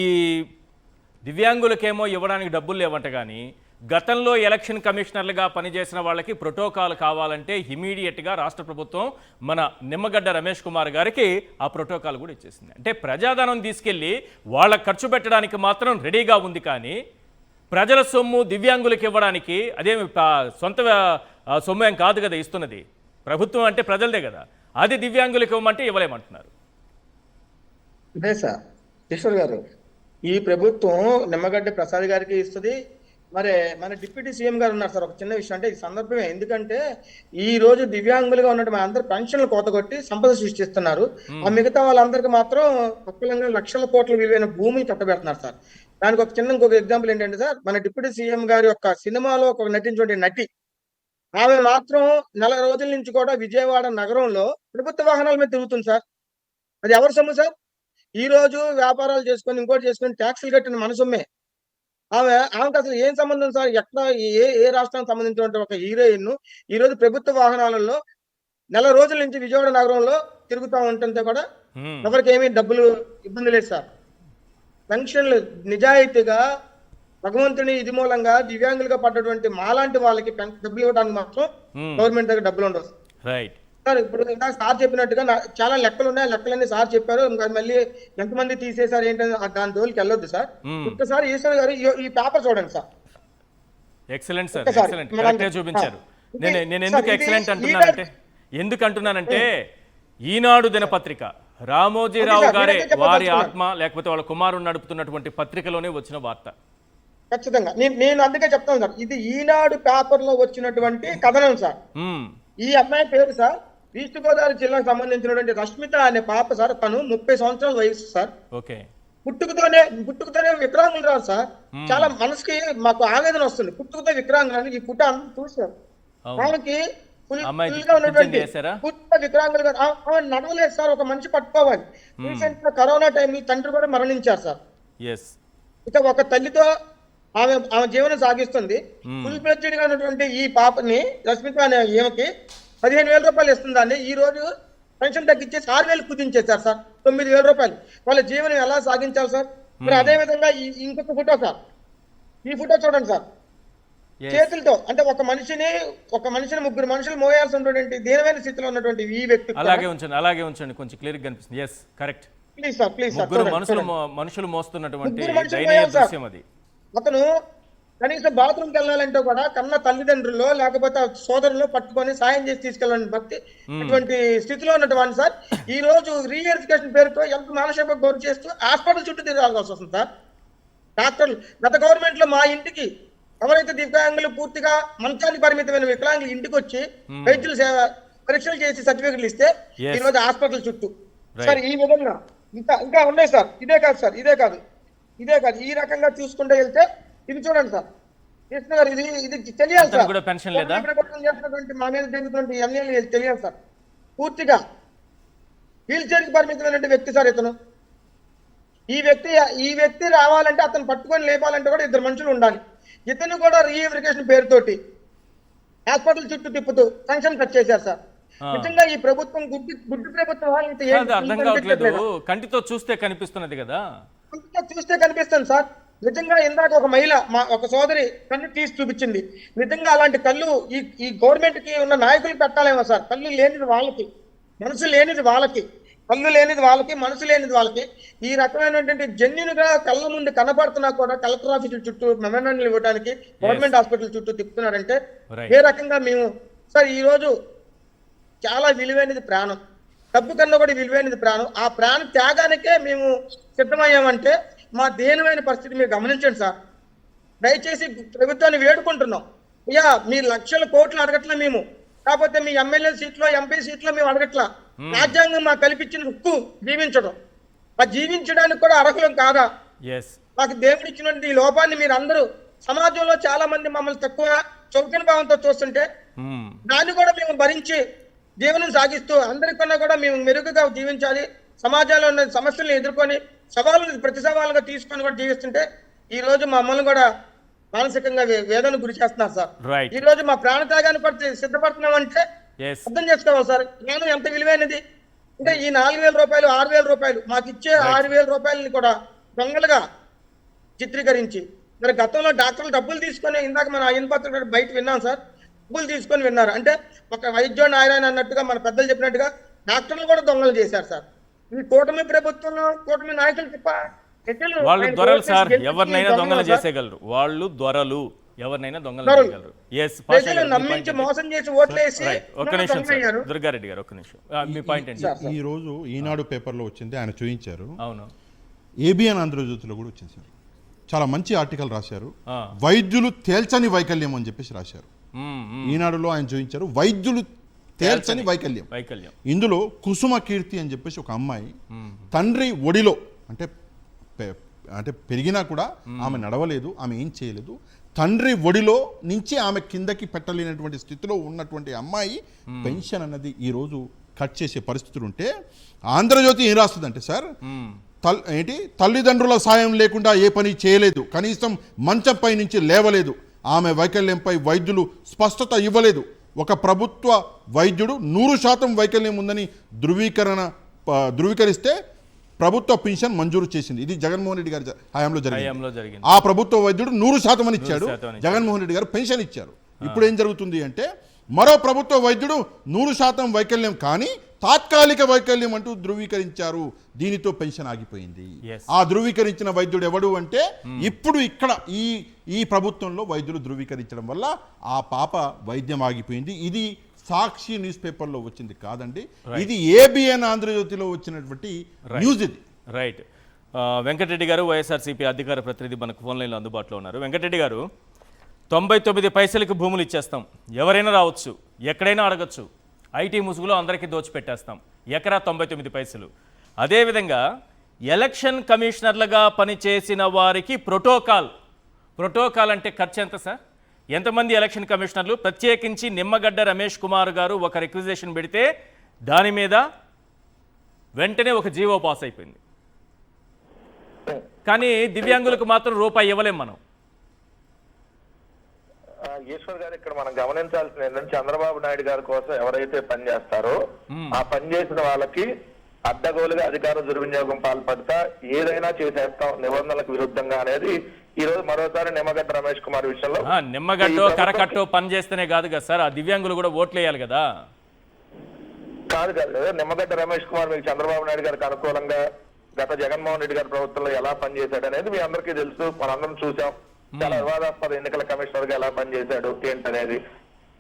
దివ్యాంగులకేమో ఇవ్వడానికి డబ్బులు లేవంట, కానీ గతంలో ఎలక్షన్ కమిషనర్లుగా పనిచేసిన వాళ్ళకి ప్రోటోకాల్ కావాలంటే ఇమీడియట్గా రాష్ట్ర ప్రభుత్వం మన నిమ్మగడ్డ రమేష్ కుమార్ గారికి ఆ ప్రోటోకాల్ కూడా ఇచ్చేసింది. అంటే ప్రజాధనం తీసుకెళ్ళి వాళ్ళకి ఖర్చు పెట్టడానికి మాత్రం రెడీగా ఉంది, కానీ ప్రజల సొమ్ము దివ్యాంగులకు ఇవ్వడానికి అదేమి సొంత సొమ్ము ఏం కాదు కదా ఇస్తున్నది, ప్రభుత్వం అంటే ప్రజలదే కదా, అది దివ్యాంగులకు ఇవ్వమంటే ఇవ్వలేమంటున్నారు. అదే సార్ కిషోర్ గారు, ఈ ప్రభుత్వం నిమ్మగడ్డ ప్రసాద్ గారికి ఇస్తుంది. మరి మన డిప్యూటీ సీఎం గారు ఉన్నారు సార్. ఒక చిన్న విషయం, అంటే ఈ సందర్భమే, ఎందుకంటే ఈ రోజు దివ్యాంగులుగా ఉన్నట్టు మన అందరూ పెన్షన్లు కోతగొట్టి సంపద సృష్టిస్తున్నారు. ఆ మిగతా వాళ్ళందరికీ మాత్రం పక్కలంగా లక్షల కోట్ల విలువైన భూమిని కట్టబెడుతున్నారు సార్. దానికి ఒక చిన్న ఇంకొక ఎగ్జాంపుల్ ఏంటంటే సార్, మన డిప్యూటీ సీఎం గారి యొక్క సినిమాలో ఒక నటించే నటి, ఆమె మాత్రం 4 రోజుల నుంచి కూడా విజయవాడ నగరంలో ప్రభుత్వ వాహనాల మీద తిరుగుతుంది సార్. అది ఎవరి సొమ్ము సార్? ఈ రోజు వ్యాపారాలు చేసుకొని ఇంకోటి చేసుకొని ట్యాక్సులు కట్టిన మన సొమ్మే. ఆమెకు అసలు ఏం సంబంధం సార్? ఎక్కడ ఏ రాష్ట్రానికి సంబంధించిన ఒక హీరోయిన్ ఈ రోజు ప్రభుత్వ వాహనాలలో 4 రోజుల నుంచి విజయవాడ నగరంలో తిరుగుతూ ఉంటుంటే కూడా ఎవరికి ఏమీ డబ్బులు ఇబ్బంది లేదు సార్. పెన్షన్లు నిజాయితీగా భగవంతుని ఇది మూలంగా దివ్యాంగులుగా పడ్డటువంటి మాలాంటి వాళ్ళకి డబ్బులు ఇవ్వడానికి మాత్రం గవర్నమెంట్ దగ్గర డబ్బులు ఉండవు సార్. ఇప్పుడు సార్ చెప్పినట్టుగా చాలా లెక్కలు ఉన్నాయి, లెక్కలన్నీ సార్ చెప్పారు. ఇంకా మళ్ళీ ఎంతమంది తీసేసారు ఏంటని దాని జోలికి వెళ్ళొద్దు సార్. ఒక్కసారి ఈశ్వర్ గారు ఈ పేపర్ చూడండి సార్. ఎక్సలెంట్ సార్, ఎక్సలెంట్, కరెక్ట్గా చూపించారు. నేను ఎందుకు అంటున్నానంటే ఈనాడు దినపత్రిక రామోజీరావు గారే వారి ఆత్మ లేకపోతే వాళ్ళ కుమారుడు నడుపుతున్నటువంటి పత్రికలోనే వచ్చిన వార్త. ఖచ్చితంగా నేను అందుకే చెప్తాను సార్, ఇది ఈనాడు పేపర్ లో వచ్చినటువంటి కథనం సార్. ఈ అమ్మాయి పేరు సార్ ఈస్ట్ గోదావరి జిల్లాకు సంబంధించినటువంటి రష్మిత అనే పాప సార్. తను 30 సంవత్సరాల వయసు సార్. పుట్టుకతోనే వికలాంగులు రాదు సార్. చాలా మనసుకి మాకు ఆవేదన వస్తుంది. పుట్టుకతో వికలాంగులు ఈ పుట్ట చూసారు. ఆమెకి వికలాంగులు ఆమె నడవలేదు సార్. ఒక మనిషి పట్టుకోవాలి. రీసెంట్ గా కరోనా టైంలో తండ్రి కూడా మరణించారు సార్. ఇక ఒక తల్లితో ఆమె జీవనం సాగిస్తుంది. ఫుల్ ఫ్లెడ్జ్డ్ గా ఉన్నటువంటి ఈ పాపని రష్మిత అనే ఈమెకి 15,000 రూపాయలు ఇస్తుందాన్ని ఈ రోజు పెన్షన్ తగ్గించేసి 6,000 కుదించేశారు సార్. 9,000 రూపాయలు. వాళ్ళ జీవనం ఎలా సాగించాలి సార్? మరి అదే విధంగా ఇంకొక ఫోటో సార్, ఈ ఫోటో చూడండి సార్. చేతులతో అంటే ఒక మనిషిని 3 మనుషులు మోయాల్సి ఉన్నటువంటి దీనమైన స్థితిలో ఉన్నటువంటి ఈ వ్యక్తి. అలాగే ఉంచండి కొంచెం క్లియర్ గా కనిపిస్తుంది. Yes correct. Please sir, please sir. మనుషులు మోస్తున్నటువంటి దయనీయ దృశ్యం అది. అతను కనీసం బాత్రూమ్కి వెళ్ళాలంటే కూడా కన్న తల్లిదండ్రులు లేకపోతే సోదరులు పట్టుకొని సాయం చేసి తీసుకెళ్ళాలని భక్తి అటువంటి స్థితిలో ఉన్నటువంటి సార్ ఈ రోజు రీవెరిఫికేషన్ పేరుతో ఎంత మానసిక గౌరవ చేస్తూ హాస్పిటల్ చుట్టూ తిరగాల్సి వస్తుంది సార్. డాక్టర్లు గత గవర్నమెంట్ లో మా ఇంటికి ఎవరైతే దివ్యాంగులు పూర్తిగా మంచానికి పరిమితమైన వికలాంగులు ఇంటికి వచ్చి వైద్యులు పరీక్షలు చేసి సర్టిఫికెట్లు ఇస్తే ఈ రోజు హాస్పిటల్ చుట్టూ సార్ ఈ విధంగా ఇంకా ఉన్నాయి సార్. ఇదే కాదు ఈ రకంగా చూసుకుంటూ వెళ్తే ఇది చూడండి సార్. కృష్ణ గారు ఇది తెలియాలి సార్. చేస్తున్నటువంటి మా మీద జరుగుతున్నటువంటి ఎమ్మెల్యే తెలియాలి సార్. పూర్తిగా వీల్ చైర్ కి పరిమితమైనటువంటి వ్యక్తి సార్ ఇతను. ఈ వ్యక్తి రావాలంటే అతను పట్టుకొని లేపాలంటే కూడా 2 మనుషులు ఉండాలి. ఇతను కూడా రీవెరిఫికేషన్ పేరుతోటి హాస్పిటల్ చుట్టూ తిప్పుతూ సంక్షేమం కట్ చేశారు సార్. నిజంగా ఈ ప్రభుత్వం గుడ్డు ప్రభుత్వం అర్థం కావట్లేదు. కంటితో చూస్తే కనిపిస్తున్నది కదా, చూస్తే కనిపిస్తుంది సార్. నిజంగా ఇందాక ఒక మహిళ ఒక సోదరి కళ్ళు తీసి చూపించింది. నిజంగా అలాంటి కళ్ళు ఈ గవర్నమెంట్ కి ఉన్న నాయకులు పెట్టాలేమో సార్. కళ్ళు లేనిది వాళ్ళకి, మనసు లేనిది వాళ్ళకి, కళ్ళు లేనిది వాళ్ళకి, మనసు లేనిది వాళ్ళకి. ఈ రకమైనటువంటి జెన్యున్ గా కళ్ళ ముందు కనపడుతున్నా కూడా కలెక్టర్ ఆఫీసుల చుట్టూ మెమోరాండాలు ఇవ్వడానికి గవర్నమెంట్ హాస్పిటల్ చుట్టూ తిప్పుతున్నారంటే ఏ రకంగా మేము సార్ ఈ రోజు చాలా విలువైనది ప్రాణం, డబ్బు కన్నా కూడా విలువైనది ప్రాణం. ఆ ప్రాణ త్యాగానికే మేము సిద్ధమయ్యామంటే మా దీనమైన పరిస్థితి మీరు గమనించండి సార్. దయచేసి ప్రభుత్వాన్ని వేడుకుంటున్నాం, అయ్యా మీ లక్షల కోట్లు అడగట్లా మేము, కాకపోతే మీ ఎమ్మెల్యే సీట్లో ఎంపీ సీట్లో మేము అడగట్లా. రాజ్యాంగం మాకు కల్పించిన హక్కు జీవించడం, ఆ జీవించడానికి కూడా అర్హులం కాదా? మాకు దేవుడు ఇచ్చినటువంటి ఈ లోపాన్ని మీరు అందరూ సమాజంలో చాలా మంది మమ్మల్ని తక్కువ చౌకన భావంతో చూస్తుంటే దాన్ని కూడా మేము భరించి జీవనం సాగిస్తూ అందరికన్నా కూడా మేము మెరుగుగా జీవించాలి, సమాజంలో ఉన్న సమస్యలను ఎదుర్కొని సవాళ్ళను ప్రతి సవాలుగా తీసుకొని కూడా జీవిస్తుంటే ఈ రోజు మమ్మల్ని కూడా మానసికంగా వేదన గురి చేస్తున్నారు సార్. ఈ రోజు మా ప్రాణత్యాగాన్ని కూడా సిద్ధపడుతున్నాం అంటే అర్థం చేసుకోవాలి సార్, ప్రాణం ఎంత విలువైనది. అంటే ఈ 4,000 రూపాయలు 6,000 రూపాయలు మాకు ఇచ్చే 6,000 రూపాయలని కూడా దొంగలుగా చిత్రీకరించి, మరి గతంలో డాక్టర్లు డబ్బులు తీసుకొని, ఇందాక మన ఆయన పత్రిక బయట విన్నాం సార్, డబ్బులు తీసుకొని విన్నారు. అంటే ఒక వైద్యుడు ఆయన అన్నట్టుగా మన పెద్దలు చెప్పినట్టుగా డాక్టర్లు కూడా దొంగలు చేశారు సార్. ఈ కూటమి ప్రభుత్వంలో కూటమి నాయకులు వాళ్ళు దొరలు సార్, ఎవరినైనా దొంగలు చేసేయగలరు, వాళ్ళు దొరలు ఎవరినైనా దొంగలు చేయగలరు. నమ్మించి మోసం చేసి ఓట్లేసి ఒక్క నిమిషం సార్, దుర్గారెడ్డి గారు ఒక్క నిమిషం, మీ పాయింట్ ఏంటి? ఈ రోజు ఈనాడు పేపర్లో వచ్చింది, ఆయన చూపించారు. అవును, ఏబిఎన్ ఆంధ్రజ్యోతిలో కూడా వచ్చింది సార్. చాలా మంచి ఆర్టికల్ రాశారు, వైద్యులు తేల్చని వైకల్యం అని చెప్పేసి రాశారు. ఈనాడులో ఆయన చూపించారు వైద్యులు తేల్చని వైకల్యం. ఇందులో కుసుమ కీర్తి అని చెప్పేసి ఒక అమ్మాయి తండ్రి ఒడిలో అంటే పెరిగినా కూడా ఆమె నడవలేదు, ఆమె ఏం చేయలేదు, తండ్రి ఒడిలో నుంచి ఆమె కిందకి పెట్టలేనటువంటి స్థితిలో ఉన్నటువంటి అమ్మాయి పెన్షన్ అన్నది ఈరోజు కట్ చేసే పరిస్థితులు ఉంటే ఆంధ్రజ్యోతి ఏం రాస్తుందంటే సార్, తల్లిదండ్రుల సాయం లేకుండా ఏ పని చేయలేదు, కనీసం మంచంపై నుంచి లేవలేదు, ఆమె వైకల్యంపై వైద్యులు స్పష్టత ఇవ్వలేదు, ఒక ప్రభుత్వ వైద్యుడు 100% వైకల్యం ఉందని ధృవీకరిస్తే ప్రభుత్వ పెన్షన్ మంజూరు చేసింది. ఇది జగన్మోహన్ రెడ్డి గారి హయాంలో జరిగింది. ఆ ప్రభుత్వ వైద్యుడు 100% అని ఇచ్చాడు, జగన్మోహన్ రెడ్డి గారు పెన్షన్ ఇచ్చారు. ఇప్పుడు ఏం జరుగుతుంది అంటే మరో ప్రభుత్వ వైద్యుడు 100% వైకల్యం కానీ తాత్కాలిక వైకల్యం అంటూ ధృవీకరించారు, దీనితో పెన్షన్ ఆగిపోయింది. ఆ ధృవీకరించిన వైద్యుడు ఎవడు అంటే ఇప్పుడు ఇక్కడ ఈ ప్రభుత్వంలో వైద్యులు ధృవీకరించడం వల్ల ఆ పాప వైద్యం ఆగిపోయింది. ఇది సాక్షి న్యూస్ పేపర్లో వచ్చింది కాదండి, ఇది ఏబిఎన్ ఆంధ్రజ్యోతిలో వచ్చినటువంటి న్యూస్ ఇది. రైట్. వెంకటరెడ్డి గారు వైఎస్ఆర్సీపీ అధికార ప్రతినిధి మనకు ఫోన్ లైన్లో అందుబాటులో ఉన్నారు. వెంకటరెడ్డి గారు, 99 పైసలకు భూములు ఇచ్చేస్తాం, ఎవరైనా రావచ్చు, ఎక్కడైనా అడగచ్చు, ఐటీ ముసుగులో అందరికీ దోచిపెట్టేస్తాం, ఎకరా 99 పైసలు. అదేవిధంగా ఎలక్షన్ కమిషనర్లుగా పనిచేసిన వారికి ప్రోటోకాల్ అంటే ఖర్చు ఎంత సార్? ఎంతమంది ఎలక్షన్ కమిషనర్లు? ప్రత్యేకించి నిమ్మగడ్డ రమేష్ కుమార్ గారు ఒక రిక్విజిషన్ పెడితే దాని మీద వెంటనే ఒక జీవో పాస్ అయిపోయింది, కానీ దివ్యాంగులకు మాత్రం రూపాయి ఇవ్వలేం మనం. ఈశ్వర్ గారు, ఇక్కడ మనం గమనించాల్సిన ఏంటంటే చంద్రబాబు నాయుడు గారి కోసం ఎవరైతే పనిచేస్తారో ఆ పనిచేసిన వాళ్ళకి అడ్డగోలుగా అధికార దుర్వినియోగం పాల్పడతా ఏదైనా చేసేస్తాం నిబంధనలకు విరుద్ధంగా అనేది ఈ రోజు మరోసారి నిమ్మగడ్డ రమేష్ కుమార్ విషయంలో. నిమ్మగడ్డో కరకట్టో పని చేస్తేనే కాదు కదా సార్, ఆ దివ్యాంగులు కూడా ఓట్లు వేయాలి కదా. కాదు నిమ్మగడ్డ రమేష్ కుమార్ మీకు చంద్రబాబు నాయుడు గారికి అనుకూలంగా గత జగన్మోహన్ రెడ్డి గారి ప్రభుత్వంలో ఎలా పనిచేశాడు అనేది మీ అందరికీ తెలుసు, మనందరం చూసాం. చాలా వివాదాస్పద ఎన్నికల కమిషనర్ గా ఎలా పనిచేశాడు ఏంటనేది.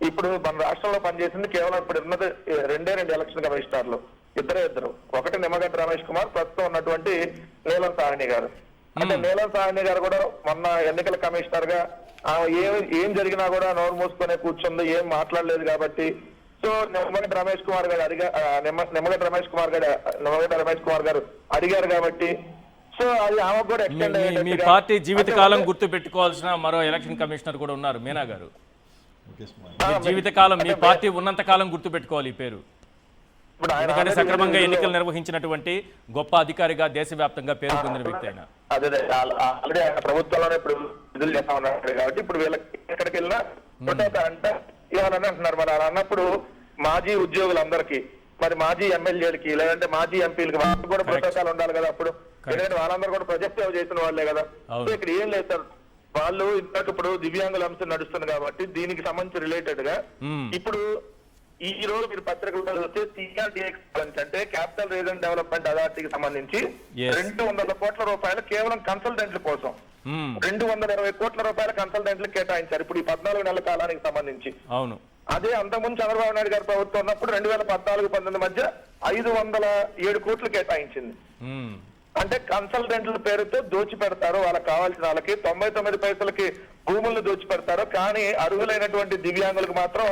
ఇప్పుడు మన రాష్ట్రంలో పనిచేసింది కేవలం ఇప్పుడు ఉన్నది 2 ఎలక్షన్ కమిషనర్లు, ఇద్దరు. ఒకటి నిమ్మగడ్డ రమేష్ కుమార్, ప్రస్తుతం ఉన్నటువంటి నీలం సాహ్ని గారు. అంటే నీలం సాహ్ని గారు కూడా మొన్న ఎన్నికల కమిషనర్ గా ఏం జరిగినా కూడా నోరు మూసుకునే కూర్చుంది, ఏం మాట్లాడలేదు కాబట్టి సో నిమ్మగడ్డ రమేష్ కుమార్ గారు అడిగారు కాబట్టి సో అది ఆమె కూడా ఎక్స్టెండ్ అయ్యింది. మీ పార్టీ జీవితకాలం గుర్తు పెట్టుకోవాల్సిన మరో ఎలక్షన్ కమిషనర్ కూడా ఉన్నారు, మీనా గారు. జీవితకాలం మీ పార్టీ ఉన్నంత కాలం గుర్తు పెట్టుకోవాలి ఈ పేరు, ఎందుకంటే సక్రమంగా ఎన్నికలు నిర్వహించినటువంటి గొప్ప అధికారిగా దేశవ్యాప్తంగా పేరు పొందిన వ్యక్తి అయినా. అదే ఆల్రెడీ ఆయన ప్రభుత్వంలోనే ఇప్పుడు విధులు చేస్తా ఉన్నారు కాబట్టి ఇప్పుడు వీళ్ళకి ఎక్కడికి వెళ్ళినా అంటే ఏమన్నా అంటున్నారు. మరి అలా అన్నప్పుడు మాజీ ఉద్యోగులందరికీ, మరి మాజీ ఎమ్మెల్యేలకి లేదంటే మాజీ ఎంపీలకి వాళ్ళకి కూడా ప్రోటోకాల్ ఉండాలి కదా అప్పుడు, ఎందుకంటే వాళ్ళందరూ కూడా ప్రజెక్టివ్ చేసిన వాళ్ళే కదా. సో ఇక్కడ ఏం లేదు సార్, వాళ్ళు ఇంతకు ఇప్పుడు దివ్యాంగుల అంశం నడుస్తుంది కాబట్టి దీనికి సంబంధించి రిలేటెడ్ గా ఇప్పుడు ఈ రోజు మీరు పత్రికల్లో వస్తే CRDX అంటే క్యాపిటల్ రీజన్ డెవలప్మెంట్ అథారిటీకి సంబంధించి 200 కోట్ల రూపాయలు కేవలం కన్సల్టెంట్ల కోసం 220 కోట్ల రూపాయల కన్సల్టెంట్లు కేటాయించారు ఇప్పుడు ఈ 14 నెలల కాలానికి సంబంధించి. అవును, అదే అంతకుముందు చంద్రబాబు నాయుడు గారి ప్రభుత్వం ఉన్నప్పుడు 2014-19 మధ్య 507 కోట్లు కేటాయించింది. అంటే కన్సల్టెంట్ల పేరుతో దోచి పెడతారు, వాళ్ళకి కావాల్సిన వాళ్ళకి 99 పైసలకి భూములను దోచి పెడతారు. కానీ అర్హులైనటువంటి దివ్యాంగులకు మాత్రం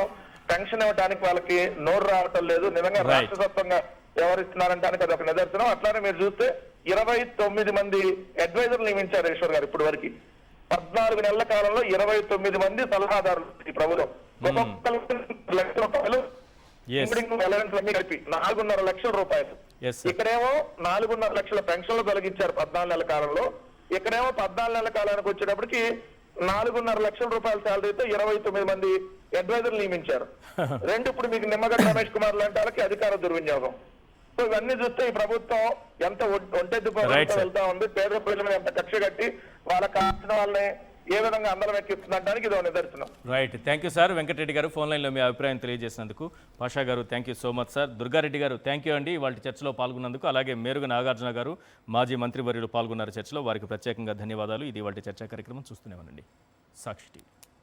పెన్షన్ ఇవ్వడానికి వాళ్ళకి నోరు రావటం లేదు. నిజంగా రాష్ట్ర వ్యాప్తంగా వ్యవహరిస్తున్నారంటానికి అది ఒక నిదర్శనం. అట్లానే మీరు చూస్తే 29 మంది అడ్వైజర్లు నియమించారు ఈశ్వర్ గారు ఇప్పటి వరకు. 14 నెలల కాలంలో 29 మంది సలహాదారులు ఈ ప్రభుత్వం. ఒక్కొక్క లక్ష రూపాయలు అలవెన్స్ అన్ని కలిపి 4.5 లక్షల రూపాయలు. ఇక్కడేమో 4.5 లక్షల పెన్షన్లు తొలగించారు 14 నెలల కాలంలో. ఇక్కడేమో 14 నెలల కాలానికి వచ్చేటప్పటికి 4.5 లక్షల రూపాయల శాలరీతో 29 మంది అడ్వైజర్లు నియమించారు. రెండు ఇప్పుడు మీకు నిమ్మగడ్డ రమేష్ కుమార్ లాంటి వాళ్ళకి అధికార దుర్వినియోగం. సో ఇవన్నీ చూస్తే ఈ ప్రభుత్వం ఎంత ఒంటెద్దు వెళ్తా ఉంది, పేద ప్రజల మీద ఎంత కక్ష కట్టి వాళ్ళకి కావాల్సిన వాళ్ళని ఏ విధంగా అందరం ఎక్కిస్తుండడానికి ఇది నిదర్శనం. Right, thank you sir. Venkatareddy గారు ఫోన్ లైన్లో మీ అభిప్రాయం తెలియజేసినందుకు. పాషా గారు thank you so much sir. Durgareddy గారు థ్యాంక్ యూ అండి వాళ్ళ చర్చలో పాల్గొన్నందుకు. అలాగే మేరుగ నాగార్జున గారు మాజీ మంత్రివర్యులు పాల్గొన్నారు చర్చలో, వారికి ప్రత్యేకంగా ధన్యవాదాలు. ఇది వాళ్ళ చర్చా కార్యక్రమం. చూస్తూనే ఉండండి సాక్షి టీవీ.